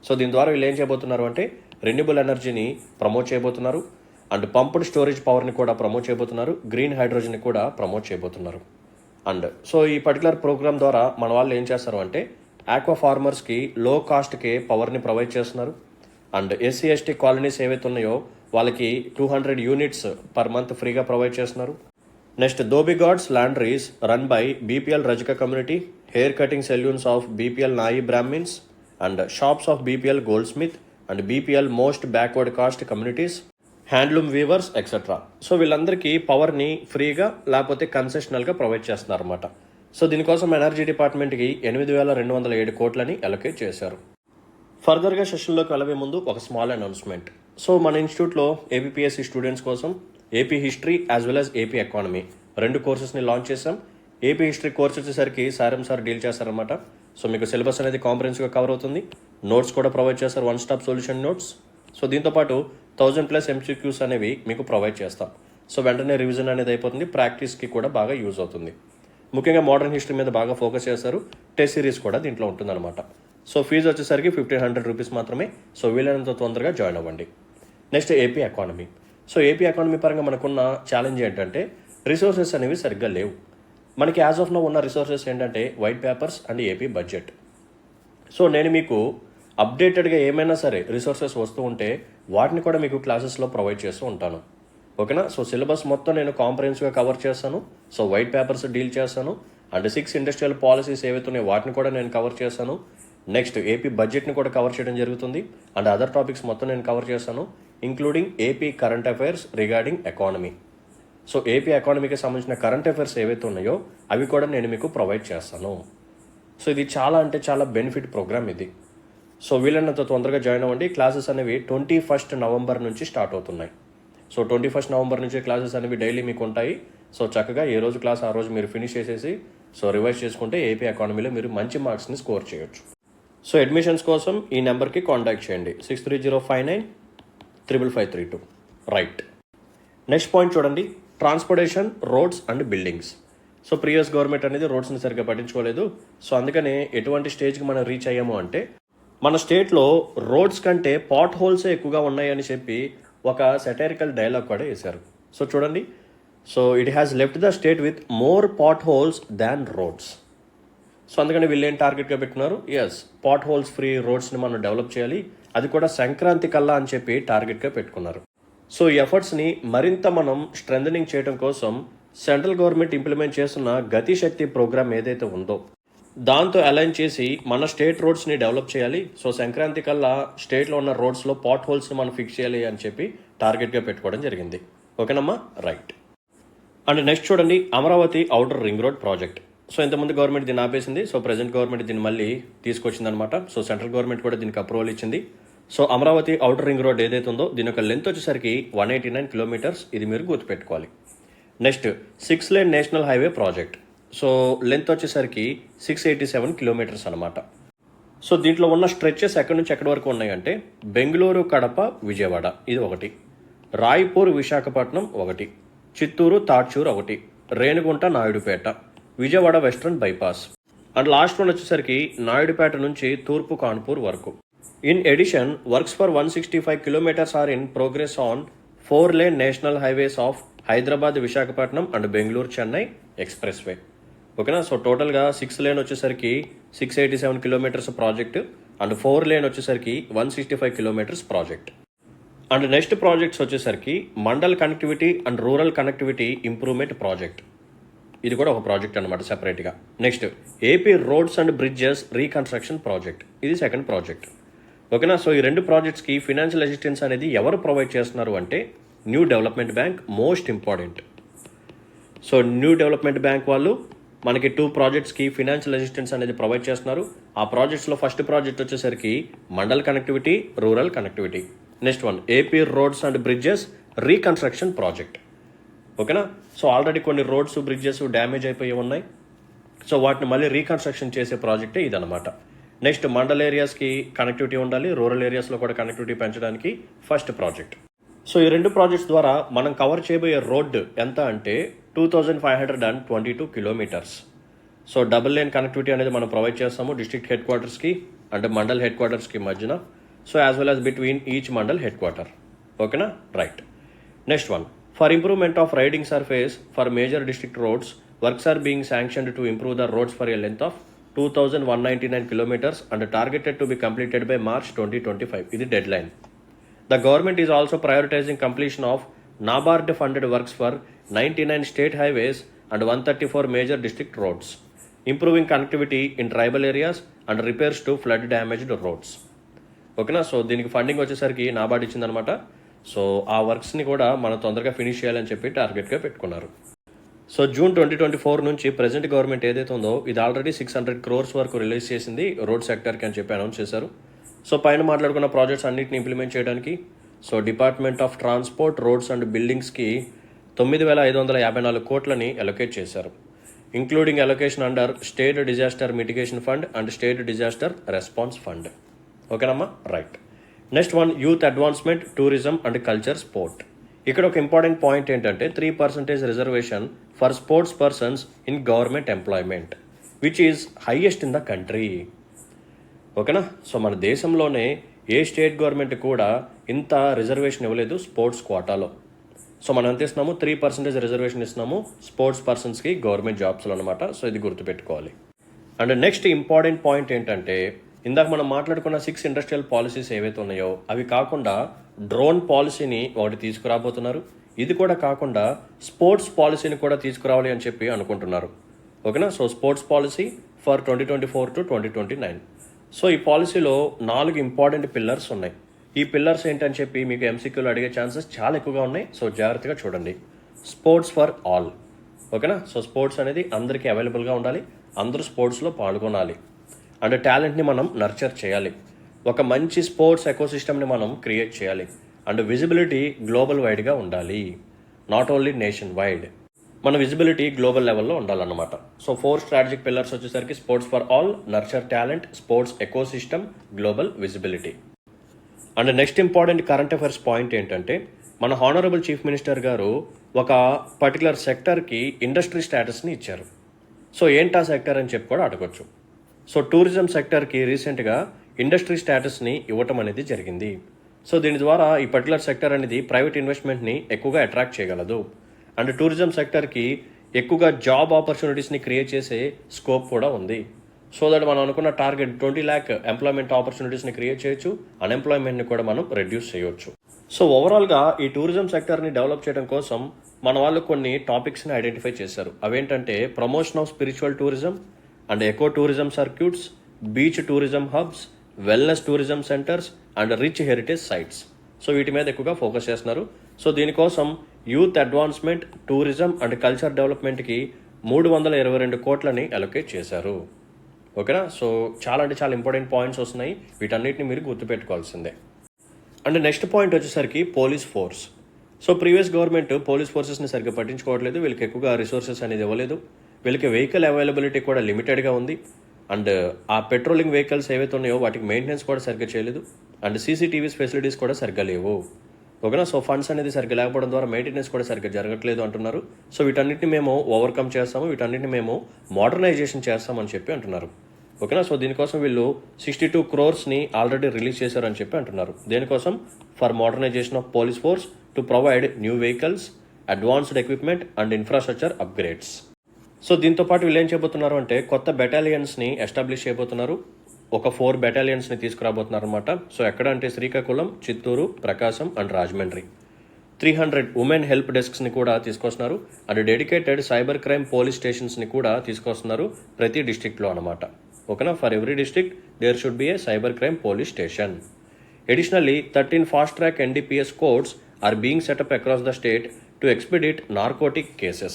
సో దీని ద్వారా వీళ్ళు ఏం చేయబోతున్నారు అంటే రెన్యూబుల్ ఎనర్జీని ప్రమోట్ చేయబోతున్నారు అండ్ పంప్డ్ స్టోరేజ్ పవర్ని కూడా ప్రమోట్ చేయబోతున్నారు, గ్రీన్ హైడ్రోజన్ని కూడా ప్రమోట్ చేయబోతున్నారు. అండ్ సో ఈ పర్టికులర్ ప్రోగ్రామ్ ద్వారా మన వాళ్ళు ఏం చేస్తారు అంటే ఆక్వా ఫార్మర్స్కి లో కాస్ట్కి పవర్ని ప్రొవైడ్ చేస్తున్నారు అండ్ ఎస్సీ ఎస్టీ కాలనీస్ ఏవైతే ఉన్నాయో వాళ్ళకి 200 యూనిట్స్ పర్ మంత్ ఫ్రీగా ప్రొవైడ్ చేస్తున్నారు. Next dhobi ghats laundries run by BPL Rajaka community, hair cutting saloons of BPL Nayi Brahmins and shops of BPL goldsmith and BPL most backward caste communities, handloom weavers etcetera. సో వీళ్ళందరికీ పవర్ని ఫ్రీగా లేకపోతే కన్సెషనల్గా ప్రొవైడ్ చేస్తున్నారు అనమాట. So దీనికోసం ఎనర్జీ డిపార్ట్మెంట్కి 8,207 కోట్లని అలొకేట్ చేశారు. ఫర్దర్గా సెషన్లోకి వెళ్ళే ముందు ఒక స్మాల్ అనౌన్స్మెంట్. సో మన ఇన్స్టిట్యూట్లో ఏపీఎస్సీ స్టూడెంట్స్ కోసం AP history as well as AP economy 2 కోర్సెస్ని లాంచ్ చేసాం. ఏపీ హిస్టరీ కోర్స్ వచ్చేసరికి సార్ డీల్ చేస్తారనమాట. సో మీకు సిలబస్ అనేది కాంప్రహెన్సివ్గా కవర్ అవుతుంది, నోట్స్ కూడా ప్రొవైడ్ చేస్తారు, 1 స్టాప్ సొల్యూషన్ నోట్స్. సో దీంతోపాటు 1000+ MCQs అనేవి మీకు ప్రొవైడ్ చేస్తాం. సో వెంటనే రివిజన్ అనేది అయిపోతుంది, ప్రాక్టీస్కి కూడా బాగా యూజ్ అవుతుంది. ముఖ్యంగా మోడర్న్ హిస్టరీ మీద బాగా ఫోకస్ చేస్తారు, టెస్ట్ సిరీస్ కూడా దీంట్లో ఉంటుందన్నమాట. సో ఫీజు వచ్చేసరికి 1,500 రూపీస్ మాత్రమే. సో వీలైనంత తొందరగా జాయిన్ అవ్వండి. Next AP economy. So AP economy పరంగా మనకున్న ఛాలెంజ్ ఏంటంటే రిసోర్సెస్ అనేవి సరిగ్గా లేవు. మనకి యాజ్ ఆఫ్ నో ఉన్న రిసోర్సెస్ ఏంటంటే white papers and AP budget. So నేను మీకు అప్డేటెడ్గా ఏమైనా సరే రిసోర్సెస్ వస్తూ ఉంటే వాటిని కూడా మీకు క్లాసెస్లో ప్రొవైడ్ చేస్తూ ఉంటాను, ఓకేనా. సో సిలబస్ మొత్తం నేను కాంప్రహెన్సివ్గా కవర్ చేస్తాను. సో వైట్ పేపర్స్ డీల్ చేస్తాను అండ్ 6 ఇండస్ట్రియల్ పాలసీస్ ఏవైతే ఉన్నాయో వాటిని కూడా నేను కవర్ చేస్తాను. నెక్స్ట్ ఏపీ బడ్జెట్ని కూడా కవర్ చేయడం జరుగుతుంది అండ్ అదర్ టాపిక్స్ మొత్తం నేను కవర్ చేస్తాను, including AP current affairs regarding economy. So AP ఎకానమీకి సంబంధించిన కరెంట్ అఫైర్స్ ఏవైతే ఉన్నాయో అవి కూడా నేను మీకు ప్రొవైడ్ చేస్తాను. సో ఇది చాలా అంటే చాలా బెనిఫిట్ ప్రోగ్రామ్ ఇది. సో వీలైనంత తొందరగా జాయిన్ అవ్వండి. క్లాసెస్ అనేవి 21 నవంబర్ నుంచి స్టార్ట్ అవుతున్నాయి. సో 21 నవంబర్ నుంచి క్లాసెస్ అనేవి డైలీ మీకు ఉంటాయి. సో చక్కగా ఏ రోజు క్లాస్ ఆ రోజు మీరు ఫినిష్ చేసేసి సో రివైజ్ చేసుకుంటే ఏపీ ఎకానమీలో మీరు మంచి మార్క్స్ని స్కోర్ చేయొచ్చు. సో అడ్మిషన్స్ కోసం ఈ నెంబర్కి కాంటాక్ట్ చేయండి, 6305955532. రైట్. నెక్స్ట్ పాయింట్ చూడండి, transportation, roads and buildings. So previous government అనేది రోడ్స్ని సరిగ్గా పట్టించుకోలేదు. సో అందుకనే ఎటువంటి స్టేజ్కి మనం రీచ్ అయ్యాము అంటే మన స్టేట్లో రోడ్స్ కంటే పాట్ హోల్సే ఎక్కువగా ఉన్నాయని చెప్పి ఒక సెటైరికల్ డైలాగ్ కూడా వేశారు. సో చూడండి, so it has left the state with more pot holes than roads. So అందుకని వీళ్ళు ఏం టార్గెట్గా పెట్టుకున్నారు, ఎస్ పాట్ హోల్స్ ఫ్రీ రోడ్స్ని మనం డెవలప్ చేయాలి, అది కూడా సంక్రాంతి కల్లా అని చెప్పి టార్గెట్గా పెట్టుకున్నారు. సో ఈ ఎఫర్ట్స్ని మరింత మనం స్ట్రెంథనింగ్ చేయడం కోసం సెంట్రల్ గవర్నమెంట్ ఇంప్లిమెంట్ చేస్తున్న గతిశక్తి ప్రోగ్రామ్ ఏదైతే ఉందో దాంతో అలైన్ చేసి మన స్టేట్ రోడ్స్ని డెవలప్ చేయాలి. సో సంక్రాంతి కల్లా స్టేట్లో ఉన్న రోడ్స్లో పాట్ హోల్స్ని మనం ఫిక్స్ చేయాలి అని చెప్పి టార్గెట్గా పెట్టుకోవడం జరిగింది, ఓకేనమ్మా. రైట్. అండ్ నెక్స్ట్ చూడండి, Amaravati outer ring road project. So ఇంతకుముందు గవర్నమెంట్ దీన్ని ఆపేసింది. సో ప్రజెంట్ గవర్నమెంట్ దీన్ని మళ్ళీ తీసుకొచ్చిందనమాట. సో సెంట్రల్ గవర్నమెంట్ కూడా దీనికి అప్రూవల్ ఇచ్చింది. So Amaravati outer ring road ఏదైతే ఉందో దీని యొక్క లెంత్ వచ్చేసరికి 189 కిలోమీటర్స్. ఇది మీరు గుర్తుపెట్టుకోవాలి. Next 6 lane national highway project. So length వచ్చేసరికి 687 కిలోమీటర్స్ అనమాట. సో దీంట్లో ఉన్న స్ట్రెచెస్ ఎక్కడి నుంచి ఎక్కడి వరకు ఉన్నాయంటే బెంగళూరు, కడప, విజయవాడ ఇది ఒకటి, రాయ్పూర్, విశాఖపట్నం ఒకటి, చిత్తూరు, తాడ్చూరు ఒకటి, Renigunta, Naidupeta, Vijayawada western bypass and last one వచ్చేసరికి నాయుడుపేట నుంచి తూర్పు కాన్పూర్ వరకు. In addition, works for 165 kilometers are in progress on 4-lane national highways of Hyderabad, Visakhapatnam and Bengaluru, Chennai expressway. ఓకేనా. సో టోటల్గా 6 లేన్ వచ్చేసరికి 687 కిలోమీటర్స్ ప్రాజెక్ట్ అండ్ 4 లేన్ వచ్చేసరికి 165 kilometres project. And next projects వచ్చేసరికి mandal connectivity and rural connectivity improvement project. ఇది కూడా ఒక project అనమాట సెపరేట్గా. Next AP roads and bridges reconstruction project. ఇది సెకండ్ ప్రాజెక్ట్, ఓకేనా. సో ఈ 2 ప్రాజెక్ట్స్కి ఫినాన్షియల్ అసిస్టెన్స్ అనేది ఎవరు ప్రొవైడ్ చేస్తున్నారు అంటే new development bank, most important. So new development bank వాళ్ళు మనకి 2 ప్రాజెక్ట్స్కి ఫినాన్షియల్ అసిస్టెన్స్ అనేది ప్రొవైడ్ చేస్తున్నారు. ఆ ప్రాజెక్ట్స్లో ఫస్ట్ ప్రాజెక్ట్ వచ్చేసరికి mandal connectivity, rural connectivity. Next one AP roads and bridges reconstruction project. ఓకేనా. సో ఆల్రెడీ కొన్ని రోడ్స్ బ్రిడ్జెస్ డ్యామేజ్ అయిపోయి ఉన్నాయి. సో వాటిని మళ్ళీ రీకన్స్ట్రక్షన్ చేసే ప్రాజెక్టే ఇదనమాట. నెక్స్ట్ మండల్ ఏరియాస్కి కనెక్టివిటీ ఉండాలి, రూరల్ ఏరియాస్లో కూడా కనెక్టివిటీ పెంచడానికి ఫస్ట్ ప్రాజెక్ట్. సో ఈ రెండు ప్రాజెక్ట్స్ ద్వారా మనం కవర్ చేయబోయే రోడ్డు ఎంత అంటే 2522 kilometres. So double lane connectivity అనేది మనం ప్రొవైడ్ చేస్తాము డిస్ట్రిక్ట్ హెడ్ క్వార్టర్స్కి అండ్ మండల్ హెడ్ క్వార్టర్స్కి మధ్యన. So as well as between each mandal head quarter. ఓకేనా, right. Next one, for improvement of riding surface for major district roads works are being sanctioned to improve the roads for a length of 2199 kilometers and targeted to be completed by March 2025. ఇది dead line. The government is also prioritizing completion of NABARD funded works for 99 state highways and 134 major district roads, improving connectivity in tribal areas and repairs to flood damaged roads. ఓకేనా. So దీనికి funding వచ్చేసరికి NABARD ఇచ్చిందనమాట. So ఆ వర్క్స్ని కూడా మనం తొందరగా finish చేయాలని చెప్పి టార్గెట్గా పెట్టుకున్నారు. సో జూన్ 2024 నుంచి ప్రెజెంట్ గవర్నమెంట్ ఏదైతే ఉందో ఇది ఆల్రెడీ 600 crores వరకు రిలీజ్ చేసింది రోడ్ సెక్టర్కి అని చెప్పి అనౌన్స్ చేశారు. సో పైన మాట్లాడుకున్న ప్రాజెక్ట్స్ అన్నింటిని ఇంప్లిమెంట్ చేయడానికి so department of transport roads and బిల్డింగ్స్కి 9,554 కోట్లని అలొకేట్ చేశారు, including allocation under state disaster mitigation fund and state disaster response fund. ఓకేనమ్మా, right. Next one, youth advancement tourism and culture sport. ఇక్కడ ఒక ఇంపార్టెంట్ పాయింట్ ఏంటంటే 3% reservation for sports persons in government employment which is highest in the country. ఓకేనా. So మన దేశంలోనే ఏ state government కూడా ఇంత reservation ఇవ్వలేదు స్పోర్ట్స్ కోటాలో. సో మనం ఎంత ఇస్తున్నాము, 3% రిజర్వేషన్ ఇస్తున్నాము స్పోర్ట్స్ పర్సన్స్కి గవర్నమెంట్ జాబ్స్లో అనమాట. సో ఇది గుర్తుపెట్టుకోవాలి. అండ్ నెక్స్ట్ ఇంపార్టెంట్ పాయింట్ ఏంటంటే ఇందాక మనం మాట్లాడుకున్న 6 ఇండస్ట్రియల్ పాలసీస్ ఏవైతే ఉన్నాయో అవి కాకుండా డ్రోన్ పాలసీని ఒకటి తీసుకురాబోతున్నారు. ఇది కూడా కాకుండా స్పోర్ట్స్ పాలసీని కూడా తీసుకురావాలి అని చెప్పి అనుకుంటున్నారు. ఓకేనా. So sports policy for 2024 to 2029. So ఈ పాలసీలో 4 ఇంపార్టెంట్ పిల్లర్స్ ఉన్నాయి. ఈ పిల్లర్స్ ఏంటని చెప్పి మీకు ఎంసీక్యూలో అడిగే ఛాన్సెస్ చాలా ఎక్కువగా ఉన్నాయి. సో జాగ్రత్తగా చూడండి. Sports for all. ఓకేనా. సో స్పోర్ట్స్ అనేది అందరికీ అవైలబుల్గా ఉండాలి, అందరూ స్పోర్ట్స్లో పాల్గొనాలి అండ్ టాలెంట్ని మనం నర్చర్ చేయాలి. ఒక మంచి స్పోర్ట్స్ ఎకోసిస్టమ్ని మనం క్రియేట్ చేయాలి అండ్ విజిబిలిటీ గ్లోబల్ వైడ్గా ఉండాలి, నాట్ ఓన్లీ నేషన్ వైడ్. మన విజిబిలిటీ గ్లోబల్ లెవెల్లో ఉండాలన్నమాట. సో 4 స్ట్రాటజిక్ పిల్లర్స్ వచ్చేసరికి sports for all, nurture talent, sports ecosystem, global visibility. And next important current affairs point ఏంటంటే మన హానరబుల్ చీఫ్ మినిస్టర్ గారు ఒక పర్టికులర్ సెక్టర్కి ఇండస్ట్రీ స్టేటస్ని ఇచ్చారు. సో ఏంటా సెక్టర్ అని చెప్పి కూడా అడగొచ్చు. సో టూరిజం సెక్టర్కి రీసెంట్గా ఇండస్ట్రీ స్టేటస్ని ఇవ్వటం అనేది జరిగింది. సో దీని ద్వారా ఈ పర్టికులర్ సెక్టర్ అనేది ప్రైవేట్ ఇన్వెస్ట్మెంట్ని ఎక్కువగా అట్రాక్ట్ చేయగలదు అండ్ టూరిజం సెక్టర్కి ఎక్కువగా జాబ్ ఆపర్చునిటీస్ని క్రియేట్ చేసే స్కోప్ కూడా ఉంది. సో దట్ మనం అనుకున్న టార్గెట్ 20 lakh ఎంప్లాయ్మెంట్ ఆపర్చునిటీస్ని క్రియేట్ చేయొచ్చు, అన్ఎంప్లాయ్మెంట్ని కూడా మనం రెడ్యూస్ చేయొచ్చు. సో ఓవరాల్గా ఈ టూరిజం సెక్టర్ని డెవలప్ చేయడం కోసం మన వాళ్ళు కొన్ని టాపిక్స్ని ఐడెంటిఫై చేశారు. అవేంటంటే promotion of spiritual tourism and eco tourism circuits, beach tourism hubs, wellness tourism centres and rich heritage sites. So వీటి మీద ఎక్కువగా ఫోకస్ చేస్తున్నారు. సో దీనికోసం youth advancement tourism and culture డెవలప్మెంట్కి 322 కోట్లని అలొకేట్ చేశారు. ఓకేనా. సో చాలా అంటే చాలా ఇంపార్టెంట్ పాయింట్స్ వస్తున్నాయి, వీటన్నిటిని మీరు గుర్తుపెట్టుకోవాల్సిందే. అండ్ నెక్స్ట్ పాయింట్ వచ్చేసరికి police force. So previous government police ఫోర్సెస్ని సరిగ్గా పట్టించుకోవట్లేదు, వీళ్ళకి ఎక్కువగా రిసోర్సెస్ అనేది ఇవ్వలేదు, వీళ్ళకి వెహికల్ అవైలబిలిటీ కూడా లిమిటెడ్గా ఉంది అండ్ ఆ పెట్రోలింగ్ వెహికల్స్ ఏవైతే ఉన్నాయో వాటికి మెయింటెనెన్స్ కూడా సరిగ్గా చేయలేదు అండ్ సీసీటీవీస్ ఫెసిలిటీస్ కూడా సరిగ్గా లేవు. ఓకేనా. సో ఫండ్స్ అనేది సరిగ్గా లేకపోవడం ద్వారా మెయింటెనెన్స్ కూడా సరిగ్గా జరగట్లేదు అంటున్నారు. సో వీటన్నిటిని మేము ఓవర్కమ్ చేస్తాము, వీటన్నిటిని మేము మోడర్నైజేషన్ చేస్తామని చెప్పి అంటున్నారు. ఓకేనా. సో దీనికోసం వీళ్ళు 62 crores ఆల్రెడీ రిలీజ్ చేశారని చెప్పి అంటున్నారు. దేనికోసం, for modernisation of police force to provide new vehicles, advanced equipment and infrastructure upgrades. So దీంతో పాటు వీళ్ళు ఏం చేయబోతున్నారు అంటే కొత్త బెటాలియన్స్ని ఎస్టాబ్లిష్ చేయబోతున్నారు. ఒక 4 బెటాలియన్స్ని తీసుకురాబోతున్నారు అనమాట. సో ఎక్కడ అంటే Srikakulam, Chittoor, Prakasam and Rajahmundry. 300 women help డెస్క్స్ని కూడా తీసుకొస్తున్నారు and dedicated cyber crime police స్టేషన్స్ని కూడా తీసుకొస్తున్నారు ప్రతి డిస్ట్రిక్ట్లో అనమాట. ఓకేనా. For every district there should be a cyber crime police station. Additionally, 13 fast-track NDPS courts are being set up across the state to expedite narcotic cases.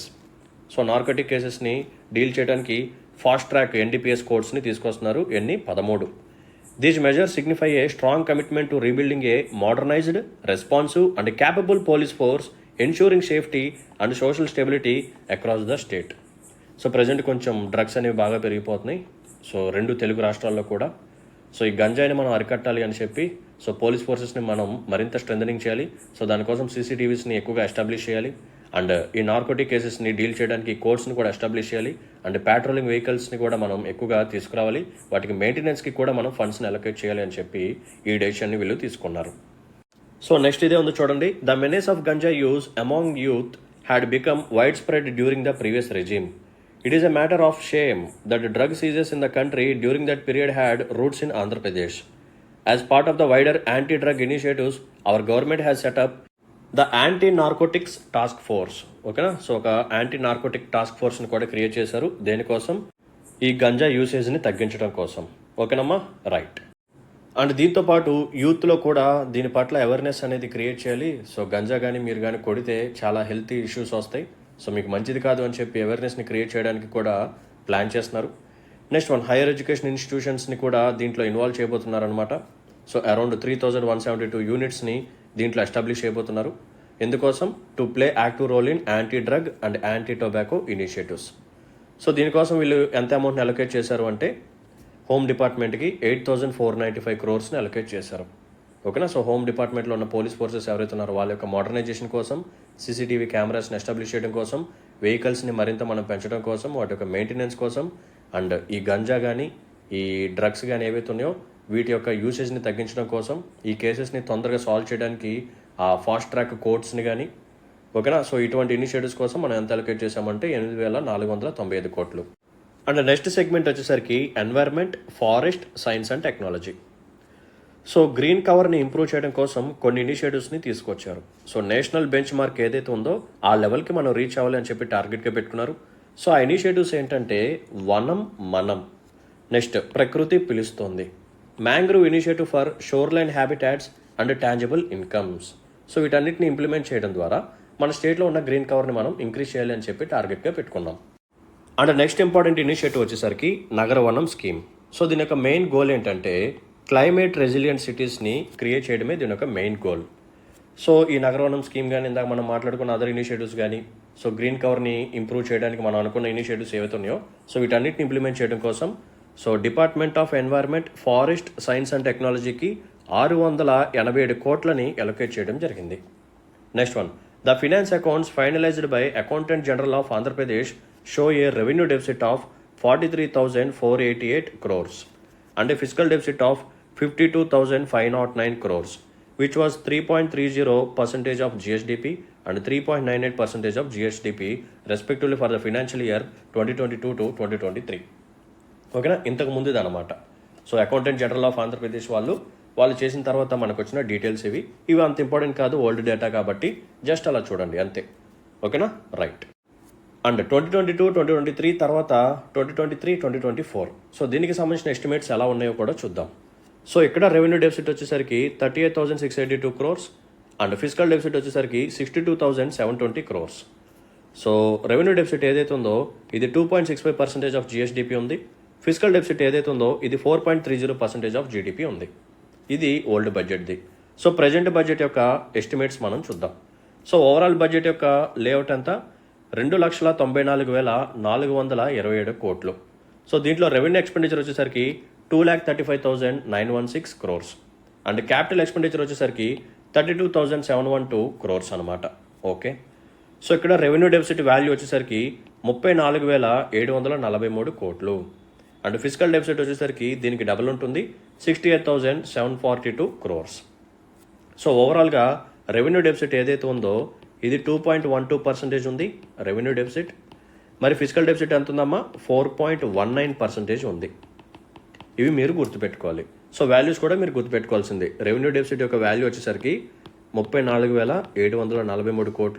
So narcotic కేసెస్ని deal చేయడానికి fast track NDPS కోర్ట్స్ని తీసుకొస్తున్నారు. ఎన్ని 13. These measures signify a strong commitment to rebuilding a modernized, responsive, and capable police force, ensuring safety and social stability across the state. So present కొంచెం drugs అనేవి బాగా పెరిగిపోతున్నాయి. So రెండు తెలుగు రాష్ట్రాల్లో కూడా. సో ఈ గంజాయిని మనం అరికట్టాలి అని చెప్పి సో పోలీస్ ఫోర్సెస్ని మనం మరింత స్ట్రెంథనింగ్ చేయాలి. సో దానికోసం సీసీటీవీస్ని ఎక్కువగా ఎస్టాబ్లిష్ చేయాలి. అండ్ ఈ నార్కోటిక్ కేసెస్ని డీల్ చేయడానికి కోర్ట్స్ని కూడా ఎస్టాబ్లిష్ చేయాలి. అండ్ ప్యాట్రోలింగ్ వెహికల్స్ని కూడా మనం ఎక్కువగా తీసుకురావాలి. వాటికి మెయింటెనెన్స్కి కూడా మనం ఫండ్స్ని అలొకేట్ చేయాలి అని చెప్పి ఈ డెసిషన్ని వీళ్ళు తీసుకున్నారు. సో నెక్స్ట్ ఇదే ఉంది చూడండి. The menace of ganja use among youth had become wide spread during the previous regime. It is a matter of shame that drug seizures in the country during that period had roots in Andhra Pradesh. As part of the wider anti-drug initiatives, our government has set up the Anti-Narcotics Task Force. ఓకేనా? So ఒక anti narcotic task ఫోర్స్ని కూడా create చేశారు. దేనికోసం? ఈ గంజా యూసేజ్ని తగ్గించడం కోసం. ఓకేనమ్మా? Right. And దీంతో పాటు యూత్లో కూడా దీని పట్ల అవేర్నెస్ అనేది క్రియేట్ చేయాలి. సో గంజా కానీ మీరు కానీ కొడితే చాలా హెల్తీ ఇష్యూస్ వస్తాయి. సో మీకు మంచిది కాదు అని చెప్పి అవేర్నెస్ని క్రియేట్ చేయడానికి కూడా ప్లాన్ చేస్తున్నారు. నెక్స్ట్ వన్, హైయర్ ఎడ్యుకేషన్ ఇన్స్టిట్యూషన్స్ని కూడా దీంట్లో ఇన్వాల్వ్ చేయబోతున్నారనమాట. సో అరౌండ్ 3172 యూనిట్స్ని దీంట్లో ఎస్టాబ్లిష్ చేయబోతున్నారు. ఎందుకోసం? To play active role in anti drug and anti tobacco initiatives. So దీనికోసం వీళ్ళు ఎంత అమౌంట్ని అలొకేట్ చేశారు అంటే హోమ్ డిపార్ట్మెంట్కి 8495 crores అలొకేట్ చేశారు. ఓకేనా? సో హోమ్ డిపార్ట్మెంట్లో ఉన్న పోలీస్ ఫోర్సెస్ ఎవరైతే ఉన్నారో వాళ్ళ యొక్క మోడర్నైజేషన్ కోసం, సీసీటీవీ కెమెరాస్ని ఎస్టాబ్లిష్ చేయడం కోసం, వెహికల్స్ని మరింత మనం పెంచడం కోసం, వాటి యొక్క మెయింటెనెన్స్ కోసం, అండ్ ఈ గంజా కానీ ఈ డ్రగ్స్ కానీ ఏవైతే ఉన్నాయో వీటి యొక్క యూసేజ్ని తగ్గించడం కోసం, ఈ కేసెస్ని తొందరగా సాల్వ్ చేయడానికి ఆ ఫాస్ట్ ట్రాక్ కోర్ట్స్ని కానీ, ఓకేనా? సో ఇటువంటి ఇనిషియేటివ్స్ కోసం మనం ఎంత అలొకేట్ చేసామంటే 8495 crores. అండ్ నెక్స్ట్ సెగ్మెంట్ వచ్చేసరికి environment, forest, science and technology. So green కవర్ని ఇంప్రూవ్ చేయడం కోసం కొన్ని ఇనిషియేటివ్స్ని తీసుకొచ్చారు. సో నేషనల్ బెంచ్ మార్క్ ఏదైతే ఉందో ఆ లెవెల్కి మనం రీచ్ అవ్వాలి అని చెప్పి టార్గెట్గా పెట్టుకున్నారు. సో ఆ ఇనిషియేటివ్స్ ఏంటంటే వనం మనం, నెక్స్ట్ ప్రకృతి పిలుస్తోంది, mangrove initiative for shoreline habitats and tangible incomes. So వీటన్నిటిని ఇంప్లిమెంట్ చేయడం ద్వారా మన స్టేట్లో ఉన్న గ్రీన్ కవర్ని మనం ఇంక్రీజ్ చేయాలి అని చెప్పి టార్గెట్గా పెట్టుకున్నాం. అండ్ నెక్స్ట్ ఇంపార్టెంట్ ఇనిషియేటివ్ వచ్చేసరికి నగరవనం స్కీమ్. సో దీని యొక్క మెయిన్ గోల్ ఏంటంటే క్లైమేట్ రెసిలియంట్ సిటీస్ని క్రియేట్ చేయడమే దీని యొక్క మెయిన్ గోల్. సో ఈ నగరవనం స్కీమ్ కానీ ఇందాక మనం మాట్లాడుకున్న అదర్ ఇనిషియేటివ్స్ కానీ, సో గ్రీన్ కవర్ని ఇంప్రూవ్ చేయడానికి మనం అనుకున్న ఇనిషియేటివ్స్ ఏవైతే ఉన్నాయో సో వీటన్నిటిని ఇంప్లిమెంట్ చేయడం కోసం so department of environment, forest, science and టెక్నాలజీకి 687 crores అలొకేట్ చేయడం జరిగింది. Next one, the finance accounts finalised by accountant general of Andhra Pradesh show A revenue deficit of 43,488 crores and a fiscal deficit of 52,509 crores, which was 3.30% of GSDP and 3.98% of GSDP respectively for the financial year 2022 to 2023. ఓకేనా? ఇంతకు ముందుది అనమాట. So accountant general of Andhra Pradesh వాళ్ళు చేసిన తర్వాత మనకు వచ్చిన details ఇవి అంత ఇంపార్టెంట్ కాదు, ఓల్డ్ డేటా కాబట్టి జస్ట్ అలా చూడండి అంతే. ఓకేనా? రైట్. అండ్ 2022, 2023 తర్వాత 2023, 2024. సో దీనికి సంబంధించిన ఎస్టిమేట్స్ ఎలా ఉన్నాయో కూడా చూద్దాం. సో ఇక్కడ రెవెన్యూ డెఫిసిట్ వచ్చేసరికి 38,682 crores అండ్ ఫిజికల్ డెఫిసిట్ వచ్చేసరికి 62,720 crores. సో రెవెన్యూ డెఫిసిట్ ఏదైతే ఉందో ఇది 2.65% ఆఫ్ జిఎస్డిపి ఉంది. ఫిజికల్ డెఫిసిట్ ఏదైతే ఉందో ఇది 4.30% ఆఫ్ జీడిపి ఉంది. ఇది ఓల్డ్ బడ్జెట్ది. సో ప్రజెంట్ బడ్జెట్ యొక్క ఎస్టిమేట్స్ మనం చూద్దాం. సో ఓవరాల్ బడ్జెట్ యొక్క లేఅవుట్ అంతా 2,94,427 crores. సో దీంట్లో రెవెన్యూ ఎక్స్పెండిచర్ వచ్చేసరికి 2,35,916 crores అండ్ క్యాపిటల్ ఎక్స్పెండిచర్ వచ్చేసరికి 32,712 crores అనమాట. ఓకే. సో ఇక్కడ రెవెన్యూ డెఫిసిట్ వాల్యూ వచ్చేసరికి 34,743 crores అండ్ ఫిజికల్ డెఫిసిట్ వచ్చేసరికి దీనికి డబుల్ ఉంటుంది, 68,742 crores. సో ఓవరాల్గా రెవెన్యూ డెఫిసిట్ ఏదైతే ఉందో ఇది 2.12% ఉంది రెవెన్యూ డెఫిసిట్. మరి ఫిజికల్ డెఫిసిట్ ఎంత ఉందమ్మా? 4.19% ఉంది. ఇవి మీరు గుర్తుపెట్టుకోవాలి. సో వాల్యూస్ కూడా మీరు గుర్తుపెట్టుకోవాల్సింది. రెవెన్యూ డెఫిసిట్ యొక్క వాల్యూ వచ్చేసరికి 34,743 crores,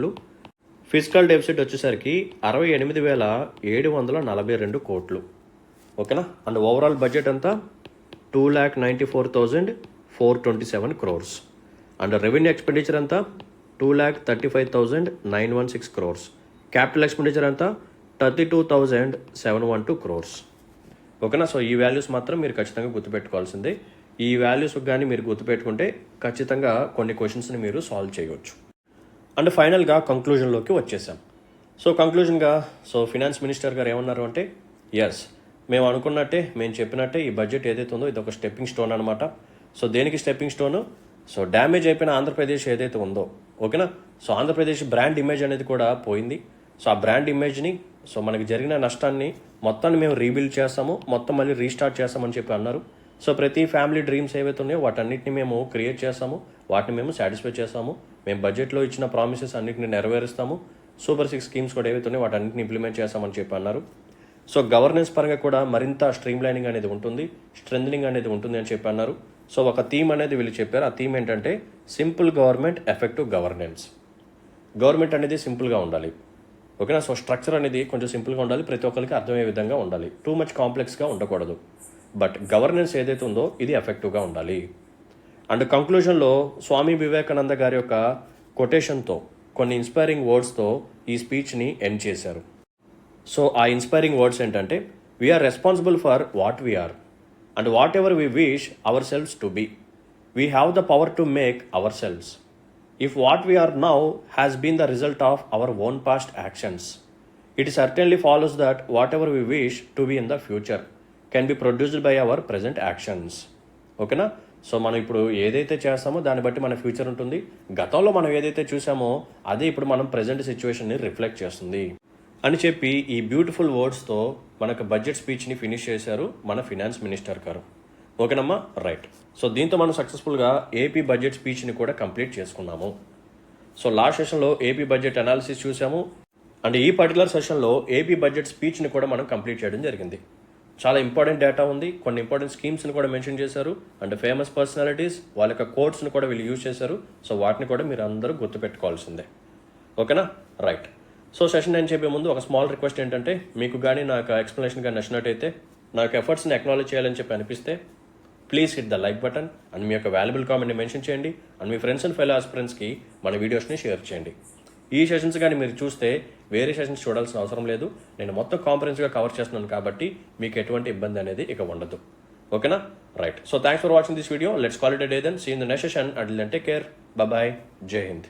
ఫిజికల్ డెఫిసిట్ వచ్చేసరికి 68,742 crores. ఓకేనా? అండ్ ఓవరాల్ బడ్జెట్ అంతా 2,94,427 crores అండ్ రెవెన్యూ ఎక్స్పెండిచర్ అంతా 2,35,916 crores. క్యాపిటల్ ఎక్స్పెండిచర్ అంతా 32,712 crores. ఓకేనా? సో ఈ వాల్యూస్ మాత్రం మీరు ఖచ్చితంగా గుర్తుపెట్టుకోవాల్సిందే. ఈ వాల్యూస్ కానీ మీరు గుర్తుపెట్టుకుంటే ఖచ్చితంగా కొన్ని క్వశ్చన్స్ని మీరు సాల్వ్ చేయవచ్చు. అండ్ ఫైనల్గా కంక్లూజన్లోకి వచ్చేసాం. సో కంక్లూజన్గా ఫినాన్స్ మినిస్టర్ గారు ఏమన్నారు అంటే, ఎస్, మేము అనుకున్నట్టే, మేము చెప్పినట్టే ఈ బడ్జెట్ ఏదైతే ఉందో ఇది ఒక స్టెప్పింగ్ స్టోన్ అనమాట. సో దేనికి స్టెప్పింగ్ స్టోను? సో డ్యామేజ్ అయిపోయిన ఆంధ్రప్రదేశ్ ఏదైతే ఉందో, ఓకేనా, సో ఆంధ్రప్రదేశ్ బ్రాండ్ ఇమేజ్ అనేది కూడా పోయింది. సో ఆ బ్రాండ్ ఇమేజ్ని, సో మనకి జరిగిన నష్టాన్ని మొత్తాన్ని మేము రీబిల్డ్ చేస్తాము, మొత్తం మళ్ళీ రీస్టార్ట్ చేస్తామని చెప్పి అన్నారు. సో ప్రతి ఫ్యామిలీ డ్రీమ్స్ ఏవైతే ఉన్నాయో వాటన్నిటిని మేము క్రియేట్ చేస్తాము, వాటిని మేము సాటిస్ఫై చేస్తాము, మేము బడ్జెట్లో ఇచ్చిన ప్రామిసెస్ అన్నింటిని నెరవేరుస్తాము, సూపర్ 6 స్కీమ్స్ కూడా ఏవైతే ఉన్నాయో వాటన్నిటిని ఇంప్లిమెంట్ చేస్తామని చెప్పి అన్నారు. సో గవర్నెన్స్ పరంగా కూడా మరింత స్ట్రీమ్లైనింగ్ అనేది ఉంటుంది, స్ట్రెంథనింగ్ అనేది ఉంటుంది అని చెప్పి అన్నారు. సో ఒక థీమ్ అనేది వీళ్ళు చెప్పారు. ఆ థీమ్ ఏంటంటే simple government, effective governance. Government అనేది సింపుల్గా ఉండాలి, ఓకేనా. సో స్ట్రక్చర్ అనేది కొంచెం సింపుల్గా ఉండాలి, ప్రతి ఒక్కరికి అర్థమయ్యే విధంగా ఉండాలి, టూ మచ్ కాంప్లెక్స్గా ఉండకూడదు. బట్ గవర్నెన్స్ ఏదైతే ఉందో ఇది ఎఫెక్టివ్గా ఉండాలి. అండ్ కంక్లూజన్లో స్వామి వివేకానంద గారి యొక్క కొటేషన్తో, కొన్ని ఇన్స్పైరింగ్ వర్డ్స్తో ఈ స్పీచ్ని ఎండ్ చేశారు. సో ఆ ఇన్స్పైరింగ్ వర్డ్స్ ఏంటంటే, we are responsible for what we are and whatever we wish ourselves to be. We have the power to make ourselves. If what we are now has been the result of our own past actions, it certainly follows that whatever we wish to be in the future can be produced by our present actions. ఓకేనా. So మనం ఇప్పుడు ఏదైతే చేస్తామో దాన్ని బట్టి మన future ఉంటుంది. గతంలో మనం ఏదైతే చూసామో అదే ఇప్పుడు మనం ప్రజెంట్ సిచ్యువేషన్ని రిఫ్లెక్ట్ చేస్తుంది అని చెప్పి ఈ బ్యూటిఫుల్ వర్డ్స్తో మనకు బడ్జెట్ స్పీచ్ని ఫినిష్ చేశారు మన ఫినాన్స్ మినిస్టర్ గారు. ఓకేనమ్మా, రైట్. సో దీంతో మనం సక్సెస్ఫుల్గా ఏపీ బడ్జెట్ స్పీచ్ని కూడా కంప్లీట్ చేసుకున్నాము. సో లాస్ట్ సెషన్లో ఏపీ బడ్జెట్ అనాలిసిస్ చూసాము, అండ్ ఈ పర్టికులర్ సెషన్లో ఏపీ బడ్జెట్ స్పీచ్ని కూడా మనం కంప్లీట్ చేయడం జరిగింది. చాలా ఇంపార్టెంట్ డేటా ఉంది, కొన్ని ఇంపార్టెంట్ స్కీమ్స్ని కూడా మెన్షన్ చేశారు, అండ్ ఫేమస్ పర్సనాలిటీస్ వాళ్ళ యొక్క కోడ్స్ని కూడా వీళ్ళు యూజ్ చేశారు. సో వాటిని కూడా మీరు అందరూ గుర్తుపెట్టుకోవాల్సిందే. ఓకేనా, రైట్. సో సెషన్ నేను చెప్పే ముందు ఒక స్మాల్ రిక్వెస్ట్ ఏంటంటే, మీకు కానీ నా యొక్క ఎక్స్ప్లెనేషన్ కానీ నచ్చినట్టయితే, నా యొక్క ఎఫర్ట్స్ని అక్నాలెడ్జ్ చేయాలని చెప్పి అనిపిస్తే please hit the like button and మీ యొక్క వాల్యుబుల్ కామెంట్ని మెన్షన్ చేయండి, అండ్ మీ ఫ్రెండ్స్ అండ్ ఫెలో ఆస్పిరెంట్స్కి మన వీడియోస్ని షేర్ చేయండి. ఈ సెషన్స్ కానీ మీరు చూస్తే వేరే సెషన్స్ చూడాల్సిన అవసరం లేదు, నేను మొత్తం కాంప్రహెన్సివ్గా కవర్ చేస్తున్నాను కాబట్టి మీకు ఎటువంటి ఇబ్బంది అనేది ఇక ఉండదు. ఓకేనా, right. So thanks for watching this video. Let's call it a day then. See in the next session. Until then take care, bye bye, జై హింద్.